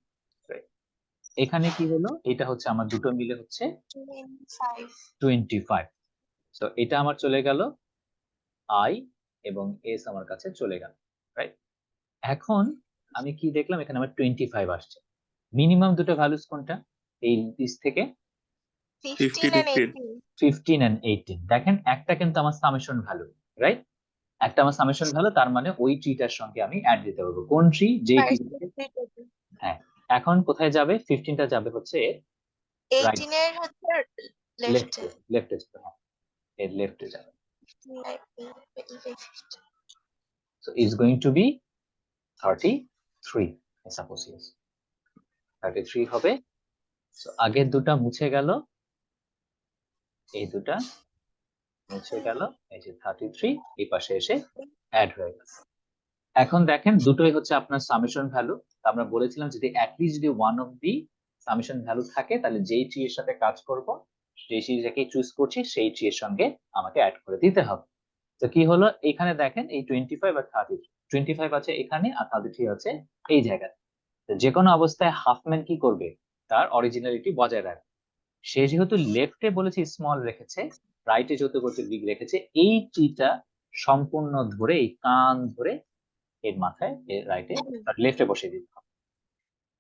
এখানে কি হলো, এটা হচ্ছে আমার দুটো মিলে হচ্ছে 25. 25। তো এটা আমার চলে গেল i, এবং s আমার কাছে চলে গেল, রাইট? এখন আমি কি দেখলাম, এখানে আমার 25 আসছে। মিনিমাম দুটো ভ্যালুস কোনটা এই লিস্ট থেকে? 15 and 18. 15 and 18। দেখেন একটা কিন্তু আমার সামেশন ভ্যালু, রাইট? একটা আমার সামেশন ভ্যালু, তার মানে ওই ট্রিটার সঙ্গে আমি অ্যাড দিতে পারবো। কোন ট্রি? যেই ট্রি। হ্যাঁ, এখন কোথায় যাবে? 15টা যাবে হচ্ছে 18 এর হচ্ছে লেফটে। লেফটে যাবে, হ্যাঁ, এর লেফটে যাবে। So it's going to be 33, I suppose, yes, 33 হবে। So, আগের দুটা মুছে গেল, এই দুটা মুছে গেল, এই যে 33 এই পাশে এসে অ্যাড হয়ে গেল। এখন দেখেন দুটোই হচ্ছে আপনার সামেশন ভ্যালু। আমরা বলেছিলাম যদি অ্যাটলিস্ট যদি one of the summation value থাকে তাহলে যেই ট্রি এর সাথে কাজ করব, যে ট্রিটাকে চুজ করছি সেই ট্রি এর সঙ্গে আমাকে অ্যাড করে দিতে হবে। তো কি হলো, এখানে দেখেন এই 25 আর 33, 25 আছে এখানে আর 33 আছে এই জায়গায়। তো যে কোনো অবস্থায় হাফম্যান কি করবে, তার অরিজিনালিটি বজায় রাখবে। সে যেহেতু লেফটে বলেছে স্মল রেখেছে, রাইটে যেহেতু বলছে বিগ রেখেছে, এই ট্রিটা সম্পূর্ণ ধরে এই কান ধরে এর মাথায় রাইটে লেফটে বসিয়ে দিতে হবে।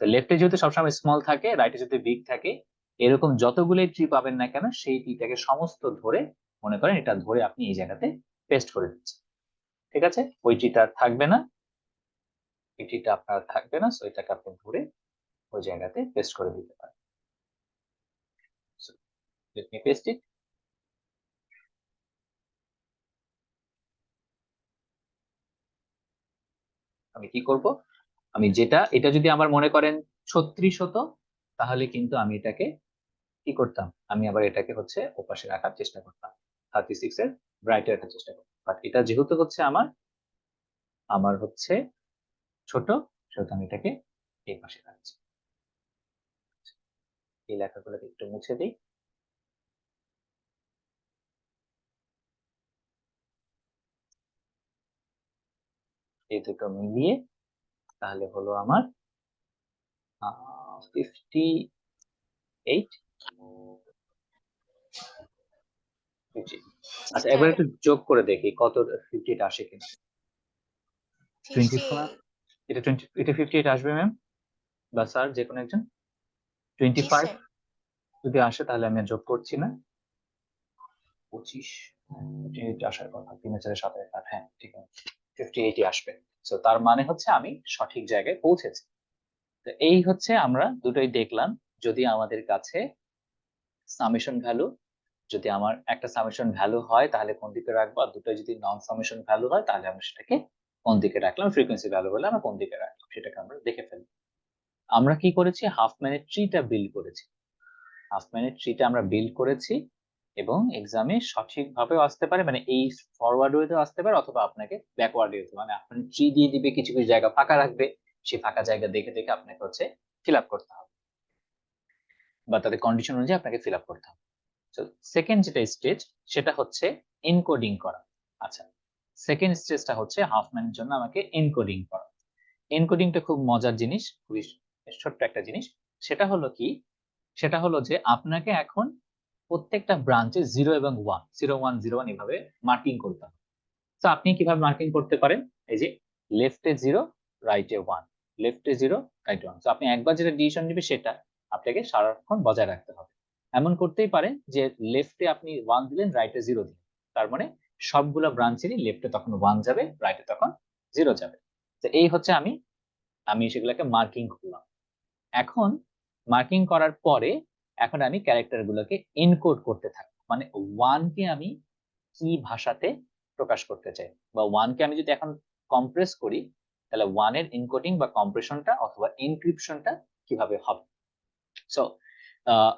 তো লেফটে যেহেতু সবসময় স্মল থাকে, রাইটে যদি বিগ থাকে, এরকম যতগুলোই ট্রি পাবেন না কেন সেই ট্রিটাকে সমস্ত ধরে মনে করেন এটা ধরে আপনি এই জায়গাতে পেস্ট করে দিচ্ছেন। ঠিক আছে, ওই ট্রিটা থাকবে না, এই ট্রিটা আপনার থাকবে না, সো এটাকে আপনি ধরে ওই জায়গাতে পেস্ট করে দিতে পারেন। Let me paste it. আমি কি করব, আমি এটা যদি আমার মনে করেন 36 হতো, তাহলে কিন্তু আমি এটাকে কি করতাম, আমি আবার এটাকে হচ্ছে ওপাশে রাখার চেষ্টা করতাম, 36 এর ব্রাইটে রাখার চেষ্টা করতাম। বাট এটা যেহেতু হচ্ছে আমার হচ্ছে ছোট, সেহেতু আমি এটাকে এই পাশে রাখছি। এই লেখাগুলোকে একটু মুছে দিই। এই দুটো মিলিয়ে তাহলে হলো আমার 58 50। আচ্ছা, এবার একটু যোগ করে দেখি কত 58 আসে কিনা। 24 এটা 58 আসবে ম্যাম বা স্যার, যে কোনো একজন। 25 যদি আসে তাহলে আমি আর যোগ করছি না। 25 আসার কথা, 3 4 7 8, হ্যাঁ ঠিক আছে, 58 আসবে। সো তার মানে হচ্ছে আমি সঠিক জায়গায় পৌঁছেছি। তো এই হচ্ছে আমরা দুটোই দেখলাম। যদি আমাদের কাছে সামেশন ভ্যালু, যদি আমার একটা সামেশন ভ্যালু হয় তাহলে কোন দিকে রাখবো, আর দুটো যদি নন সামেশন ভ্যালু হয় তাহলে আমরা সেটাকে কোন দিকে রাখলাম, ফ্রিকোয়েন্সি ভ্যালু হলে আমরা কোন দিকে রাখলাম সেটাকে আমরা দেখে ফেলবো। আমরা কি করেছি, হাফম্যানের ট্রিটা বিল্ড করেছি। হাফম্যানের ট্রিটা আমরা বিল্ড করেছি এবং এক্সামে সঠিকভাবেও আসতে পারে, মানে এই ফরওয়ার্ড ওয়েতেও আসতে পারে অথবা আপনাকে ব্যাকওয়ার্ড ওয়েতে, মানে আপনার ট্রি দিয়ে দিবে, কিছু কিছু জায়গা ফাঁকা রাখবে, সেই ফাঁকা জায়গা দেখে দেখে আপনাকে হচ্ছে ফিল আপ করতে হবে বা তাদের কন্ডিশন অনুযায়ী আপনাকে ফিল আপ করতে হবে। তো সেকেন্ড যেটা স্টেজ সেটা হচ্ছে এনকোডিং করা। আচ্ছা, সেকেন্ড স্টেজটা হচ্ছে হাফম্যানের জন্য আমাকে এনকোডিং করা। এনকোডিংটা খুব মজার জিনিস, খুবই ছোট্ট একটা জিনিস। সেটা হলো কি, সেটা হলো যে আপনাকে এখন প্রত্যেকটা ব্রাঞ্চে 0 এবং 1, 0 1 0 1 এভাবে মার্কিং করতে হবে। তো আপনি কিভাবে মার্কিং করতে পারেন, এই যে লেফটে 0 রাইটে 1, লেফটে 0 রাইটে 1। তো আপনি একবার যেটা ডিসিশন নেবে সেটা আপনাকে সারাক্ষণ বজায় রাখতে হবে। এমন করতেই পারেন যে লেফটে আপনি 1 দিলেন, রাইটে 0 দিলেন, তার মানে সবগুলো ব্রাঞ্চেরই লেফটে তখন 1 যাবে, রাইটে তখন 0 যাবে। তো এই হচ্ছে আমি সেগুলোকে মার্কিং করলাম। এখন মার্কিং করার পরে এখন আমি ক্যারেক্টার গুলোকে এনকোড করতে থাকবো, মানে 1 কে আমি কি ভাষাতে প্রকাশ করতে চাই, বা 1 কে আমি যদি এখন কম্প্রেস করি তাহলে 1 এর এনকোডিং বা কম্প্রেশনটা অথবা এনক্রিপশনটা কিভাবে হবে। সো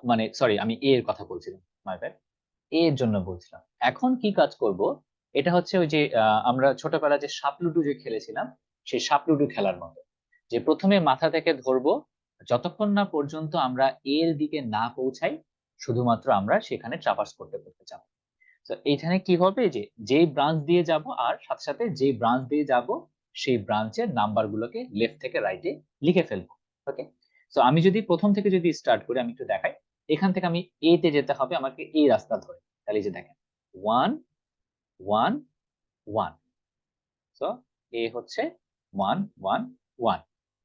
মানে সরি, আমি এ এর কথা বলছিলাম, মাই ব্যাড, এ এর জন্য বলছিলাম। এখন কি কাজ করব, এটা হচ্ছে ওই যে আমরা ছোটবেলায় যে সাপলুডু যে খেলেছিলাম, সেই সাপলুডু খেলার মতো, যে প্রথমে মাথা থেকে ধরবো, যতক্ষণ না পর্যন্ত আমরা এর দিকে না পৌঁছাই শুধুমাত্র আমরা সেখানে ট্রাভার্স করতে করতে যাব। তো এইখানে কি হবে, যে যেই ব্রাঞ্চ দিয়ে যাব আর সাথে সাথে যেই ব্রাঞ্চ দিয়ে যাব সেই ব্রাঞ্চের নাম্বার গুলোকে লেফট থেকে রাইটে লিখে ফেলবো। ওকে, তো আমি যদি প্রথম থেকে যদি স্টার্ট করি, আমি একটু দেখাই। এখান থেকে আমি এ তে যেতে হবে আমাকে এই রাস্তা ধরে, তাহলে এই যে দেখেন 1 1 1। সো এ হচ্ছে 1 1 1।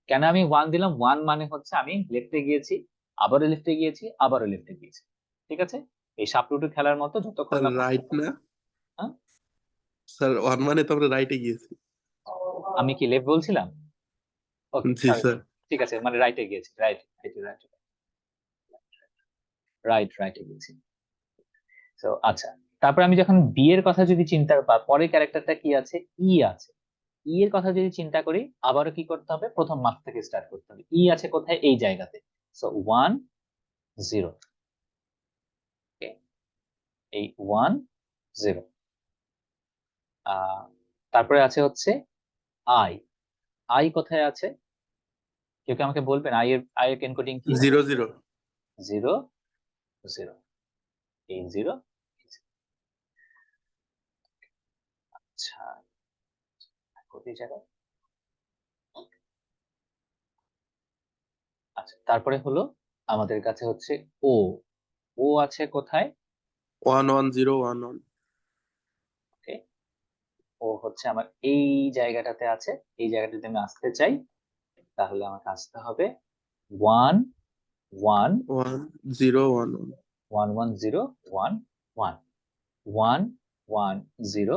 কেন আমি 1 দিলাম, 1 মানে হচ্ছে আমি লেফটে গিয়েছি, আবারও লেফটে গিয়েছি, আবারও লেফটে গিয়েছি। ঠিক আছে, এই সাপলুডু খেলার মতো যতক্ষণ স্যার না রাইট না হ্যাঁ? স্যার, 1 মানে তো আমরা রাইটে গিয়েছি। আমি কি লেফট বলছিলাম? ওকে, জি স্যার। ঠিক আছে, মানে রাইটে গিয়েছি, রাইট রাইট রাইট রাইট রাইটে গিয়েছি। তো আচ্ছা, তারপর আমি যখন বি এর কথা যদি চিন্তা, বা পরের ক্যারেক্টারটা কি আছে, ই আছে, ই এর কথা যদি চিন্তা করি, আবারও কি করতে হবে, প্রথম মাস থেকে স্টার্ট করতে হবে। ই আছে কোথায়, এই জায়গাতে। সো 1 0, এই 1 0। তারপরে আছে হচ্ছে আই। আই কোথায় আছে? কেউ কি আমাকে বলবেন আই এর এনকোডিং কি? 0 0 0 0, এই 0। আচ্ছা, কোথায় জায়গায়? আচ্ছা, তারপরে হলো আমাদের কাছে হচ্ছে ও। ও আছে কোথায়? 1 1 0 1 1 ওকে, ও হচ্ছে আমার এই জায়গাটাতে আছে। এই জায়গাটাতে আমি আসতে চাই, তাহলে আমাকে আসতে হবে 1 1 1 0 1 1 1 1 0 1 1 1 1 0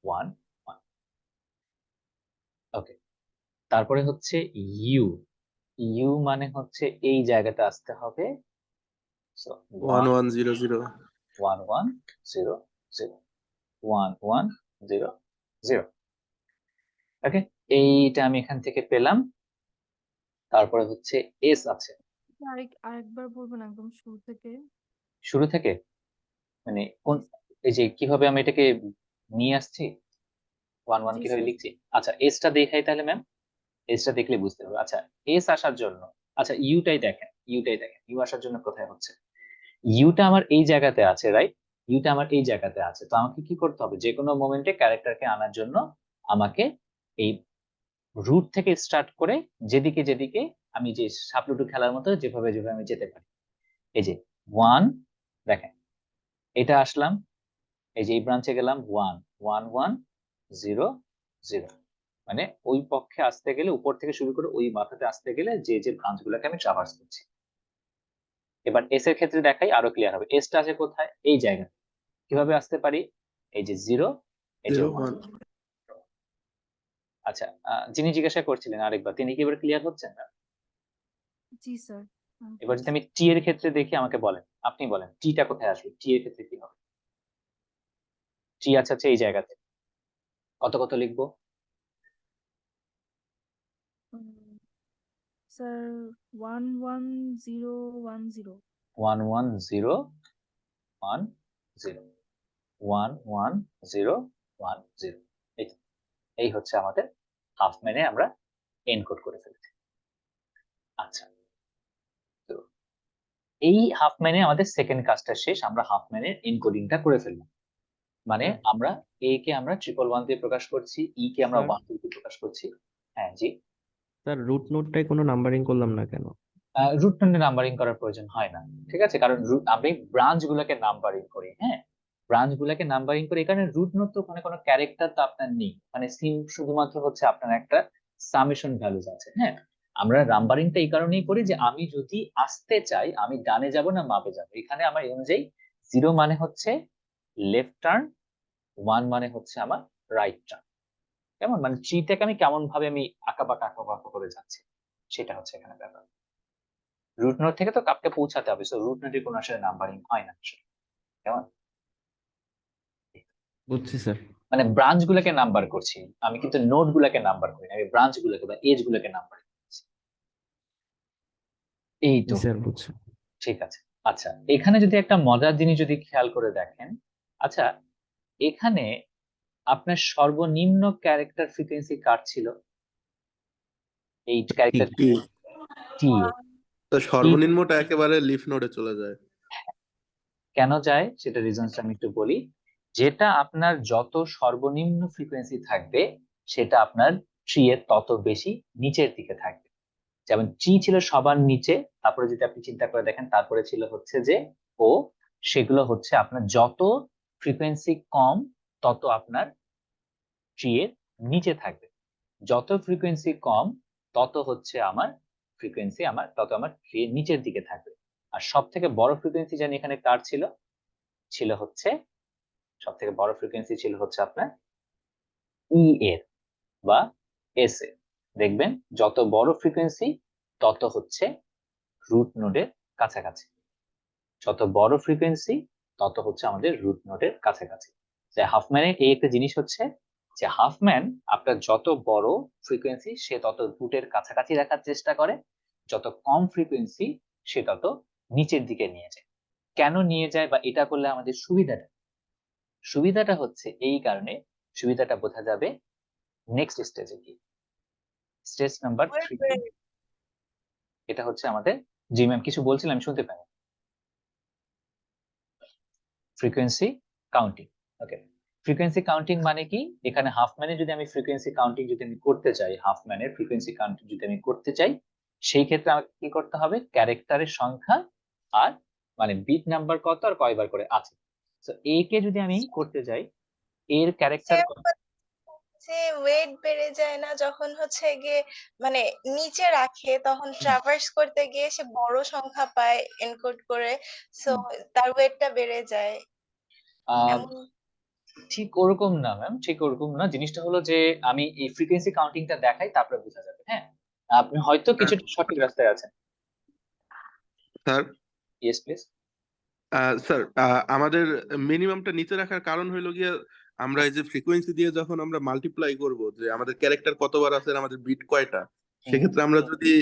1 1। ওকে, তারপরে হচ্ছে ইউ। ইউ মানে হচ্ছে এই জায়গাটা আসতে হবে। সো 1 1 0 0 1 1 0 0 1 1 0 0। ওকে, এইটা আমি এখান থেকে পেলাম। তারপরে হচ্ছে এস আছে আরেকবার বলবেন একদম শুরু থেকে। শুরু থেকে, মানে কোন, এই যে কিভাবে আমি এটাকে নিয়ে আসছি, 1 1 জি কিভাবে স্যার। লিখছি। আচ্ছা, এসটা দেখাই তাহলে ম্যাম, এসটা দেখলে বুঝতে পারবে। আচ্ছা, এস আসার জন্য, আচ্ছা ইউটাই দেখেন, ইউ আসার জন্য কোথায় হচ্ছে, ইউটা আমার এই জায়গাতে আছে, রাইট? ইউটা আমার এই জায়গাতে আছে, তো আমাকে কি করতে হবে? যে কোনো মোমেন্টে ক্যারেক্টারকে আনার জন্য আমাকে এই রুট থেকে স্টার্ট করে যেদিকে যেদিকে আমি যে সাপলুডু খেলার মতো যেভাবে যেভাবে আমি যেতে পারি। এই যে 1, দেখেন এটা আসলাম, এই যে এই ব্রাঞ্চে গেলাম 1 1 1 0 0, মানে ওই পক্ষে আসতে গেলে উপর থেকে শুরু করে ওই মাথাতে আসতে গেলে যে যে ব্রাঞ্চ গুলোকে আমি ট্রাভার্স করছি। এবার এস এর ক্ষেত্রে দেখাই, আরো ক্লিয়ার হবে। এসটা আছে কোথায়? এই জায়গায়। কিভাবে আসতে পারি? এই যে 0, এই যে 0 1। 1 আচ্ছা, যিনি জিজ্ঞাসা করছিলেন আরেকবার, তিনি কি এবার ক্লিয়ার হচ্ছেন না? জি স্যার। এবার যদি আমি টি এর ক্ষেত্রে দেখি, আমাকে বলেন, আপনি বলেন টিটা কোথায় আসবে, টি এর ক্ষেত্রে কি হবে? টি আছে এই জায়গাতে, কত কত লিখবো? স্যার 1 1 0 1 0। 1 1 0 1 0 1 1 0 1 0। এই হচ্ছে আমাদের হাফ ম্যানে আমরা এনকোড করে ফেলেছি। আচ্ছা, তো এই হাফ ম্যানে আমাদের সেকেন্ড কাজটা শেষ, আমরা হাফ ম্যানের এনকোডিংটা করে ফেললাম। মানে আমরা এ কে আমরা 111 দিয়ে প্রকাশ করছি, ই কে আমরা স্যার 1 2 দিয়ে প্রকাশ করছি। হ্যাঁ জি, স্যার রুট নোটটায় কোনো নাম্বারিং করলাম না কেন? রুট নোডে নাম্বারিং করার প্রয়োজন হয় না, ঠিক আছে, কারণ আমি ব্রাঞ্চ গুলোকে নাম্বারিং করি। হ্যাঁ, ব্রাঞ্চ গুলোকে নাম্বারিং করি, এই কারণে রুট নোড তো ওখানে কোনো ক্যারেক্টার তো আপনার নেই, মানে সিম শুধুমাত্র হচ্ছে আপনার একটা সামেশন ভ্যালুজ আছে। হ্যাঁ, আমরা নাম্বারিংটা এই কারণেই করি যে আমি যদি আসতে চাই, আমি ডানে যাব না বামে যাব, এখানে আমার এই অনুযায়ী 0 মানে হচ্ছে লেফট টার্ন, 1 মানে হচ্ছে আমার রাইট টার্ন। কেমন, মানে ট্রিটাকে আমি কেমন ভাবে আমি আঁকা বাঁকা করে যাচ্ছি, সেটা হচ্ছে এখানে ব্যাপার। রুট নোড থেকে তো কাপকে পৌঁছাতে হবে, সো রুট নোডের কোনো আসলে নাম্বারিং হয় না আসলে। কেমন, বুঝছি স্যার। মানে ব্রাঞ্চ গুলোকে নাম্বার করছি আমি, কিন্তু নোড গুলোকে নাম্বার করি না, আমি ব্রাঞ্চ গুলোকে বা এজ গুলোকে নাম্বার করছি। এই জি তো, স্যার বুঝছি। ঠিক আছে। আচ্ছা, এখানে যদি একটা মজার জিনিস যদি খেয়াল করে দেখেন, আচ্ছা এখানে আপনার সর্বনিম্ন ক্যারেক্টার ফ্রিকোয়েন্সি কার ছিল? এই ক্যারেক্টার টি টি। তো সর্বনিম্নটা একেবারে লিফ নোডে চলে যায়। কেন যায় সেটা রিজনটা আমি একটু বলি। যেটা আপনার যত সর্বনিম্ন ফ্রিকোয়েন্সি থাকবে, সেটা আপনার ট্রি এর তত বেশি নিচের দিকে থাকবে। যেমন ট্রি ছিল সবার নিচে, তারপরে যদি আপনি চিন্তা করে দেখেন, তারপরে ছিল হচ্ছে যে ও, সেগুলো হচ্ছে আপনার যত ফ্রিকোয়েন্সি কম তত আপনার ট্রি এর নিচে থাকবে, যত ফ্রিকোয়েন্সি কম তত হচ্ছে আমার ফ্রিকোয়েন্সি আমার তত আমার ট্রি এর নিচের দিকে থাকবে। আর সব থেকে বড় ফ্রিকোয়েন্সি জানি এখানে কার ছিল, ছিল হচ্ছে সব থেকে বড় ফ্রিকোয়েন্সি ছিল হচ্ছে আপনার ই এর বা এস এর। দেখবেন যত বড় ফ্রিকোয়েন্সি তত হচ্ছে রুট নোডের কাছাকাছি, যত বড় ফ্রিকোয়েন্সি তত হচ্ছে আমাদের রুট নোডের কাছাকাছি। যে হাফম্যানের এই একটা জিনিস হচ্ছে যে হাফম্যান আপনার যত বড় ফ্রিকোয়েন্সি সে তত রুটের কাছাকাছি রাখার চেষ্টা করে, যত কম ফ্রিকোয়েন্সি সে তত নিচের দিকে নিয়ে যায়। কেন নিয়ে যায় বা এটা করলে আমাদের সুবিধাটা হচ্ছে এই কারণে, সুবিধাটা বোঝা যাবে নেক্সট স্টেজে কি, স্টেজ নাম্বার 3। এটা হচ্ছে আমাদের, জি ম্যাম কিছু বলছিলাম আমি শুনতে পাই, ফ্রিকোয়েন্সি কাউন্টিং। ওকে, ফ্রিকোয়েন্সি কাউন্টিং মানে কি, এখানে হাফ ম্যানে যদি আমি ফ্রিকোয়েন্সি কাউন্টিং যদি আমি করতে চাই, হাফ ম্যানের ফ্রিকোয়েন্সি কাউন্টিং যদি আমি করতে চাই, সেই ক্ষেত্রে আমাকে কি করতে হবে, ক্যারেক্টারের সংখ্যা আর মানে বিট নাম্বার কত আর কয়বার করে আছে। তো এ কে যদি আমি করতে যাই, এর ক্যারেক্টার যে ওয়েট বেড়ে যায় না যখন হচ্ছে গিয়ে মানে নিচে রাখে, তখন ট্রাভার্স করতে গিয়ে সে বড় সংখ্যা পায় এনকোড করে, সো তার ওয়েটটা বেড়ে যায় এমন। ঠিক ওরকম না ম্যাম, ঠিক ওরকম না। জিনিসটা হলো যে আমি এই ফ্রিকোয়েন্সি কাউন্টিংটা দেখাই, তারপরে বোঝা যাবে। হ্যাঁ, আপনি হয়তো কিছুটা সঠিক রাস্তায় আছেন। Sir yes please. স্যার আমাদের মিনিমামটা নিচে রাখার কারণ হইলো গিয়ে আমরা এই যে ফ্রিকোয়েন্সি দিয়ে যখন আমরা মাল্টিপ্লাই করব যে আমাদের ক্যারেক্টার কতবার আছে আর আমাদের বিট কয়টা, সেক্ষেত্রে আমরা যদি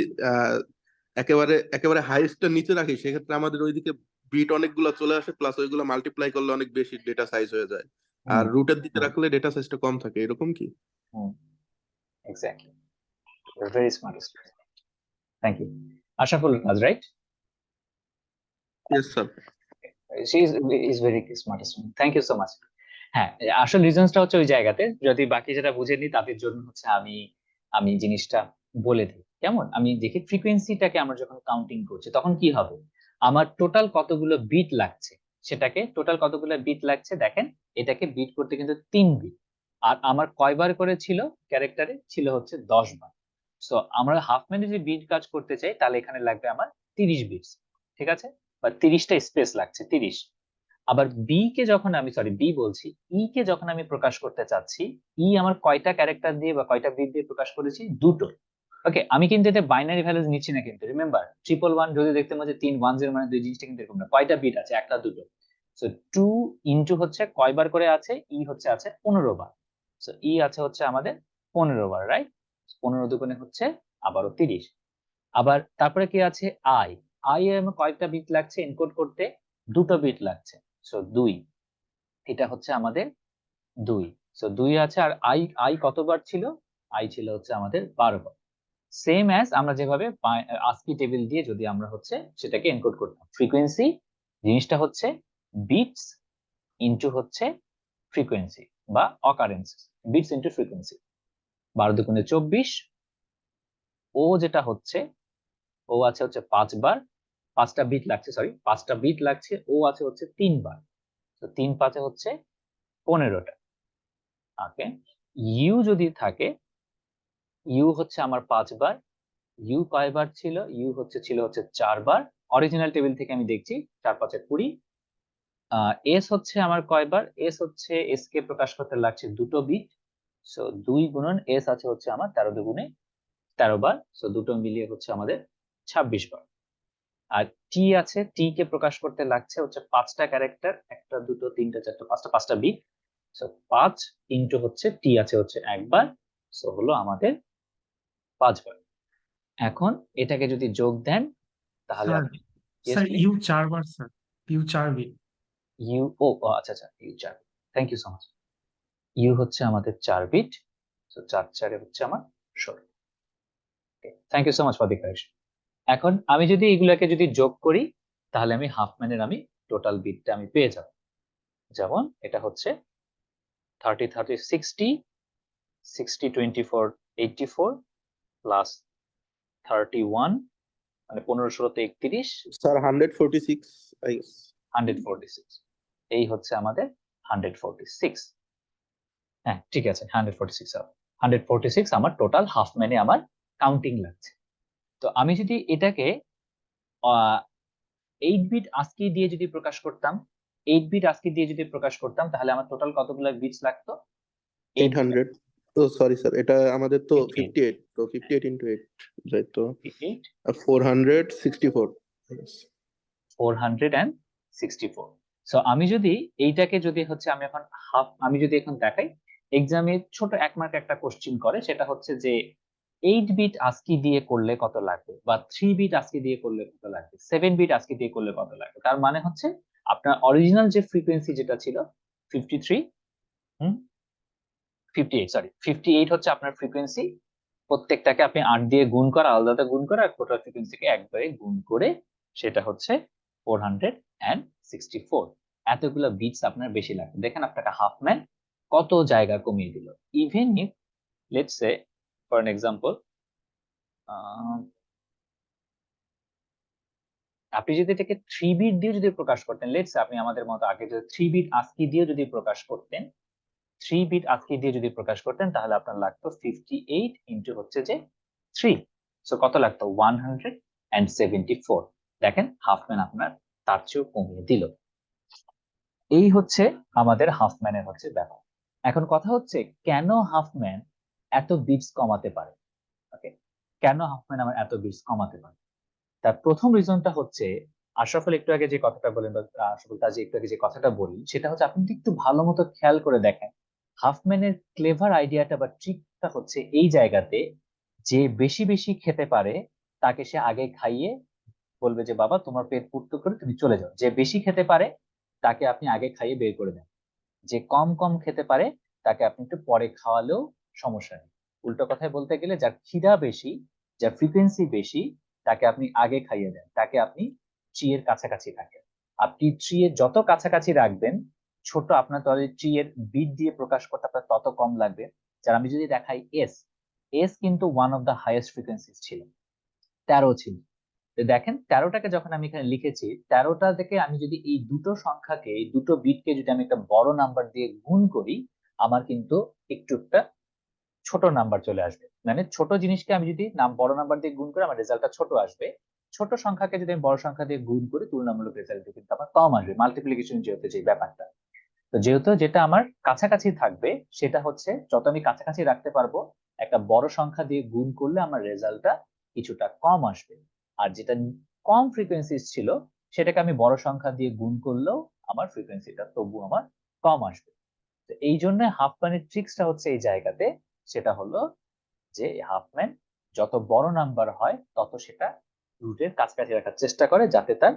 একেবারে একেবারে হাইয়েস্টটা নিচে রাখি, সেক্ষেত্রে আমাদের ওইদিকে বিট অনেকগুলো চলে আসে, প্লাস ওইগুলো মাল্টিপ্লাই করলে অনেক বেশি ডেটা সাইজ হয়ে যায়। আর রুটের দিকে রাখলে ডেটা সাইজটা কম থাকে, এরকম কি? Exactly, very smart student, thank you. Ashaful Naz, right? Yes sir. she is very smart student, thank you so much. হ্যাঁ, আসল রিজনসটা হচ্ছে ওই জায়গাতে, যদি বাকি যেটা বুঝেনি তাদের জন্য হচ্ছে আমি আমি জিনিসটা বলে দিই। কেমন, আমি দেখি ফ্রিকোয়েন্সিটাকে আমরা যখন কাউন্টিং করছি তখন কি হবে, আমার টোটাল কতগুলো বিট লাগছে, সেটাকে টোটাল কতগুলো বিট লাগছে দেখেন, এটাকে বিট করতে কিন্তু 3 বিট, আর আমার কয়বার করে ছিল ক্যারেক্টারে, ছিল হচ্ছে 10 বার। সো আমরা হাফ ম্যানে যদি বিট কাজ করতে চাই তাহলে এখানে লাগবে আমার 30 বিটস, ঠিক আছে, বা 30টা স্পেস লাগছে, 30। আবার বি কে যখন আমি, সরি বি বলছি, ই কে যখন আমি প্রকাশ করতে চাচ্ছি, ই আমার কয়টা ক্যারেক্টার দিয়ে বা কয়টা বিট দিয়ে প্রকাশ করেছি, দুটো। ওকে, আমি কিন্তু এটা বাইনারি ভ্যালুজ নিচ্ছি না কিন্তু, রিমেম্বার 111 যদি দেখতে পাচ্ছি 3 1 0 মানে দুই, জিনিসটা কিন্তু এরকম না, কয়টা বিট আছে, একটা দুটো। সো 2 ইনটু হচ্ছে কয়বার করে আছে, ই হচ্ছে আছে 15 বার। সো ই আছে হচ্ছে আমাদের 15 বার, রাইট? 15 দুগুণে হচ্ছে আবারও 30। আবার তারপরে কি আছে, আই, আই এর আমার কয়টা বিট লাগছে এনকোড করতে, দুটো বিট লাগছে, সো 2, এটা হচ্ছে আমাদের 2। সো 2 আছে, আর আই আই কতবার ছিল, আই ছিল হচ্ছে আমাদের 12 বার। সেম অ্যাজ আমরা যেভাবে ASCII টেবিল দিয়ে যদি আমরা হচ্ছে সেটাকে এনকোড করতাম, ফ্রিকোয়েন্সি জিনিসটা হচ্ছে বিটস ইনটু হচ্ছে ফ্রিকোয়েন্সি বা অকারেন্স, বিটস ইনটু ফ্রিকোয়েন্সি। 12 দুগুণে 24, ও যেটা হচ্ছে, ও আছে হচ্ছে 5 বার, 5টা বিট লাগছে, সরি 5টা বিট লাগছে, ও আছে হচ্ছে 3 বার। তো 3 5 হচ্ছে 15টা। ওকে, ইউ যদি থাকে, ইউ হচ্ছে আমার 5 বার, ইউ কয়বার ছিল, ইউ হচ্ছে ছিল হচ্ছে 4 বার, অরিজিনাল টেবিল থেকে আমি দেখছি 4 5 20। এস হচ্ছে আমার কয়বার, এস হচ্ছে, এস কে প্রকাশ করতে লাগছে দুটো বিট, সো 2 গুণন এস আছে হচ্ছে আমার 13 দুগুণে 13 বার, সো দুটো মিলিয়ে হচ্ছে আমাদের 26 বার। আর টি আছে, টি কে প্রকাশ করতে লাগছে হচ্ছে 5টা ক্যারেক্টার, একটা দুটো তিনটা চারটা পাঁচটা, 5টা বিট, সো 5 ইনটু হচ্ছে টি আছে হচ্ছে একবার, সো হলো আমাদের 5 বার। এখন এটাকে যদি যোগ দেন তাহলে স্যার আপনি, yes স্যার please, ইউ 4 বার স্যার, ইউ 4 বিট। ইউ, ও আচ্ছা আচ্ছা, U 4, thank you so much. U হচ্ছে আমাদের 4 বিট, সো 4 4 হচ্ছে আমার 16। Thank you so much for the correction. এখন আমি যদি এগুলাকে যদি যোগ করি তাহলে আমি হাফ ম্যানের আমি টোটাল বিটটা আমি পেয়ে যাব। যেমন এটা হচ্ছে 30 30 60, 60 24 84 প্লাস 31 মানে 15 16 31, স্যার 146 আই গেস। 146, এই হচ্ছে আমাদের 146। হ্যাঁ ঠিক আছে, 146 হবে, 146 আমার টোটাল হাফ ম্যানে আমার কাউন্টিং লাগছে। তো আমি যদি এটাকে 8 বিট ASCII দিয়ে যদি প্রকাশ করতাম, 8 বিট ASCII দিয়ে যদি প্রকাশ করতাম তাহলে আমার টোটাল কতগুলো বিটস লাগতো, 800। ও সরি স্যার, এটা আমাদের তো 58, 58, তো 58 ইনটু 8 যাই তো 58, 464। 464। সো আমি যদি এইটাকে যদি হচ্ছে আমি এখন হাফ, আমি যদি এখন দেখাই, এক্সামে ছোট 1 মার্ক একটা কোশ্চেন করে, সেটা হচ্ছে যে 8 বিট আস্কি দিয়ে করলে কত লাগবে, বা 3 বিট আস্কি দিয়ে করলে কত লাগবে, 7 বিট আস্কি দিয়ে করলে কত লাগবে। তার মানে হচ্ছে আপনার অরিজিনাল যে ফ্রিকোয়েন্সি যেটা ছিল 53 58 হচ্ছে আপনার ফ্রিকোয়েন্সি। প্রত্যেকটাকে আপনি 8 দিয়ে গুণ করা, আলাদা গুণ করা, আর টোটাল ফ্রিকোয়েন্সিকে একবারে গুণ করে সেটা হচ্ছে 464। এতগুলো বিটস আপনার বেশি লাগবে। দেখেন আপনাকে হাফম্যান কত জায়গা কমিয়ে দিল। Even if let's say for an example, আপনি যদি এটাকে 3 বিট দিয়ে যদি প্রকাশ করতেন, লেটস আপনি আমাদের মতো আগে যদি 3 বিট আস্কি দিয়ে যদি প্রকাশ করতেন, 3 বিট আস্কি দিয়ে যদি প্রকাশ করতেন, তাহলে আপনার লাগতো 58 ইন্টু হচ্ছে যে 3, সো কত লাগতো 174। দেখেন হাফম্যান আপনার তার চেয়েও কমিয়ে দিল। এই হচ্ছে আমাদের হাফম্যানের হচ্ছে ব্যাপার। এখন কথা হচ্ছে কেন হাফম্যান এত বিটস কমাতে পারে। ওকে, কেন হাফম্যান আমার এত বিটস কমাতে পারে? তার প্রথম রিজনটা হচ্ছে, আশরাফুল একটু আগে যে কথাটা বলেন, বা আশরাফুল তাজি একটু আগে যে কথাটা বলি, সেটা হচ্ছে আপনি যদি একটু ভালো মতো খেয়াল করে দেখেন, হাফম্যানের ক্লেভার আইডিয়াটা বা ট্রিকটা হচ্ছে এই জায়গাতে, যে বেশি বেশি খেতে পারে তাকে সে আগে খাইয়ে বলবে যে বাবা তোমার পেট পূর্ত করে তুমি চলে যাও। যে বেশি খেতে পারে তাকে আপনি আগে খাইয়ে বের করে দেন। যে কম কম খেতে পারে তাকে আপনি একটু পরে খাওয়ালেও সমস্যা নেই। উল্টো কথায় বলতে গেলে, যার খিদা বেশি, যার ফ্রিকোয়েন্সি বেশি, তাকে আপনি আগে খাইয়ে দেন, তাকে আপনি ট্রি এর কাছাকাছি রাখেন। আপনি ট্রি এর যত কাছাকাছি রাখবেন, ছোট আপনার তাহলে ট্রি এর বিট দিয়ে প্রকাশ করতে আপনার তত কম লাগবে। যার আমি যদি দেখাই এস, এস কিন্তু ওয়ান অফ দ্য হাইয়েস্ট ফ্রিকোয়েন্সিজ ছিল, 13 ছিল। তো দেখেন 13টাকে যখন আমি এখানে লিখেছি, 13টা থেকে আমি যদি এই দুটো সংখ্যাকে, এই দুটো বিটকে যদি আমি একটা বড় নাম্বার দিয়ে গুণ করি, আমার কিন্তু একটু একটা ছোট নাম্বার চলে আসবে। মানে ছোট জিনিসকে আমি যদি বড় নাম্বার দিয়ে গুণ করি, আমার রেজাল্টটা ছোট আসবে। ছোট সংখ্যাকে যদি আমি বড় সংখ্যা দিয়ে গুণ করি, তুলনামূলক রেজাল্ট কিন্তু আমার কম আসবে, মাল্টিপ্লিকেশন যেহেতু যে ব্যাপারটা। তো যেহেতু যেটা আমার কাছাকাছি থাকবে, সেটা হচ্ছে যত আমি কাছাকাছি রাখতে পারবো, একটা বড় সংখ্যা দিয়ে গুণ করলে আমার রেজাল্টটা কিছুটা কম আসবে। আর যেটা কম ফ্রিকোয়েন্সি ছিল, সেটাকে আমি বড় সংখ্যা দিয়ে গুণ করলেও আমার ফ্রিকোয়েন্সিটা তবু আমার কম আসবে। তো এই জন্য হাফম্যানের ট্রিক্সটা হচ্ছে এই জায়গাতে, সেটা হলো যে হাফম্যান যত বড় নাম্বার হয় তত সেটা রুটের কাছাকাছি রাখার চেষ্টা করে, যাতে তার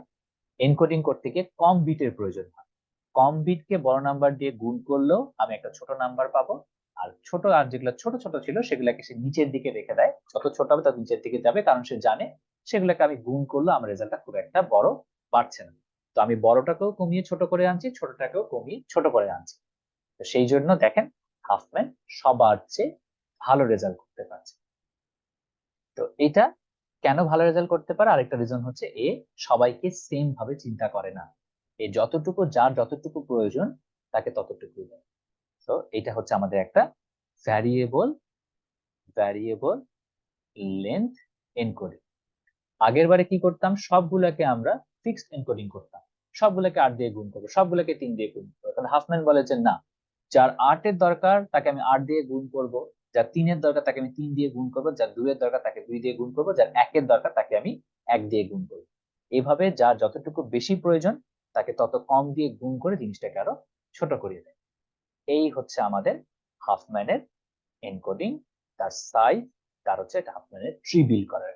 এনকোডিং করতে গিয়ে কম বিটের প্রয়োজন হয়। কম বিটকে বড় নাম্বার দিয়ে গুণ করলেও আমি একটা ছোট নাম্বার পাবো। আর ছোট, আর যেগুলো ছোট ছোট ছিল সেগুলোকে সে নিচের দিকে রেখে দেয়, যত ছোট হবে তত নিচের দিকে যাবে, কারণ সে জানে সেগুলোকে আমি গুণ করলে আমার রেজাল্টটা খুব একটা বড় বাড়ছে না। তো আমি বড়টাকেও কমিয়ে ছোট করে আনছি, ছোটটাকেও কমিয়ে ছোট করে আনছি। তো সেই জন্য দেখেন হাফম্যান সবার চেয়ে ভালো রেজাল্ট করতে পারছে। তো এটা কেন ভালো রেজাল্ট করতে পারে, আরেকটা রিজন হচ্ছে এ সবাইকে সেম ভাবে চিন্তা করে না। এ যতটুকু, যার যতটুকু প্রয়োজন তাকে ততটুকু দেয়। তো এটা হচ্ছে আমাদের একটা ভ্যারিয়েবল ভ্যারিয়েবল লেন্থ এনকোডিং। আগের বারে কি করতাম, সবগুলোকে আমরা ফিক্সড এনকোডিং করতাম, সবগুলোকে 8 দিয়ে গুণ করবো, সবগুলোকে 3 দিয়ে গুণ করবো। তাহলে হাফম্যান বলে যে না, যার 8 এর দরকার তাকে আমি 8 দিয়ে গুণ করব, যার 3 এর দরকার তাকে আমি 3 দিয়ে গুণ করব, যার 2 এর দরকার তাকে 2 দিয়ে গুণ করব, যার 1 এর দরকার তাকে আমি 1 দিয়ে গুণ করব। এইভাবে যার যতটুকু বেশি প্রয়োজন তাকে তত কম দিয়ে গুণ করে জিনিসটাকে আরো ছোট করিয়ে দেয়। এই হচ্ছে আমাদের হাফম্যানের এনকোডিং, তার সাইজ, তার হচ্ছে এটা হাফম্যানের ট্রি বিল্ড করার।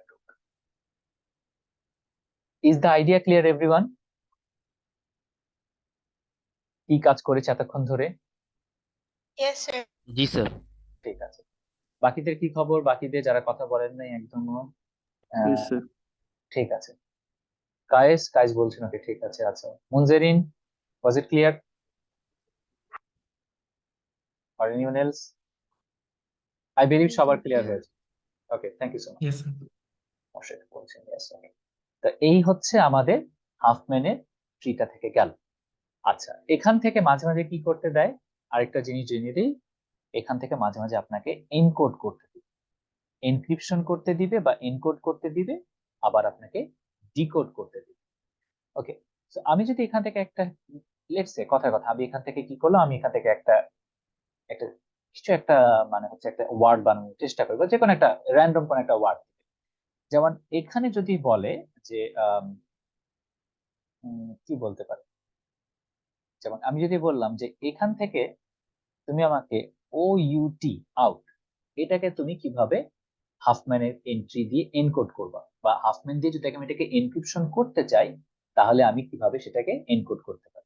Is the idea clear everyone? কি কাজ করেছে এতক্ষণ ধরে? Yes sir. জি স্যার। ঠিক আছে, বাকিদের কি খবর? বাকিদের যারা কথা বলেন নাই একদমও? Yes, sir. ঠিক আছে, কায়েস কায়েস বলছেন, ওকে ঠিক আছে। আচ্ছা Munzerin, was it clear or anyone else? I believe সবার ক্লিয়ার হয়েছে। Okay, thank you so much. Yes sir. অবশ্যই বলছেন, ইয়েস ওকে। তো এই হচ্ছে আমাদের হাফম্যানের ট্রিটা থেকে গেল। আচ্ছা, এখান থেকে মাঝে মাঝে কি করতে দেয়, আরেকটা জিনিস জেনে দিই। এখান থেকে মাঝে মাঝে আপনাকে এনকোড করতে দিবে, এনক্রিপশন করতে দিবে বা এনকোড করতে দিবে, আবার আপনাকে ডিকোড করতে দিবে। ওকে, সো আমি যদি এখান থেকে একটা, লেটস সে কথার কথা, আমি এখান থেকে কি করলাম, আমি এখান থেকে একটা একটা কিছু একটা মানে হচ্ছে একটা ওয়ার্ড বানানোর চেষ্টা করবো, যে কোনো একটা র্যান্ডম কোন একটা ওয়ার্ড। যেমন এখানে যদি বলে যে কি বলতে পারে, যেমন আমি যদি বললাম যে এখান থেকে তুমি আমাকে ও ইউটি আউট, এটাকে তুমি কিভাবে হাফম্যানের এন্ট্রি দিয়ে এনকোড করবা, বা হাফম্যান দিয়ে যদি আমি এটাকে এনক্রিপশন করতে চাই তাহলে আমি কিভাবে সেটাকে এনকোড করতে পারি।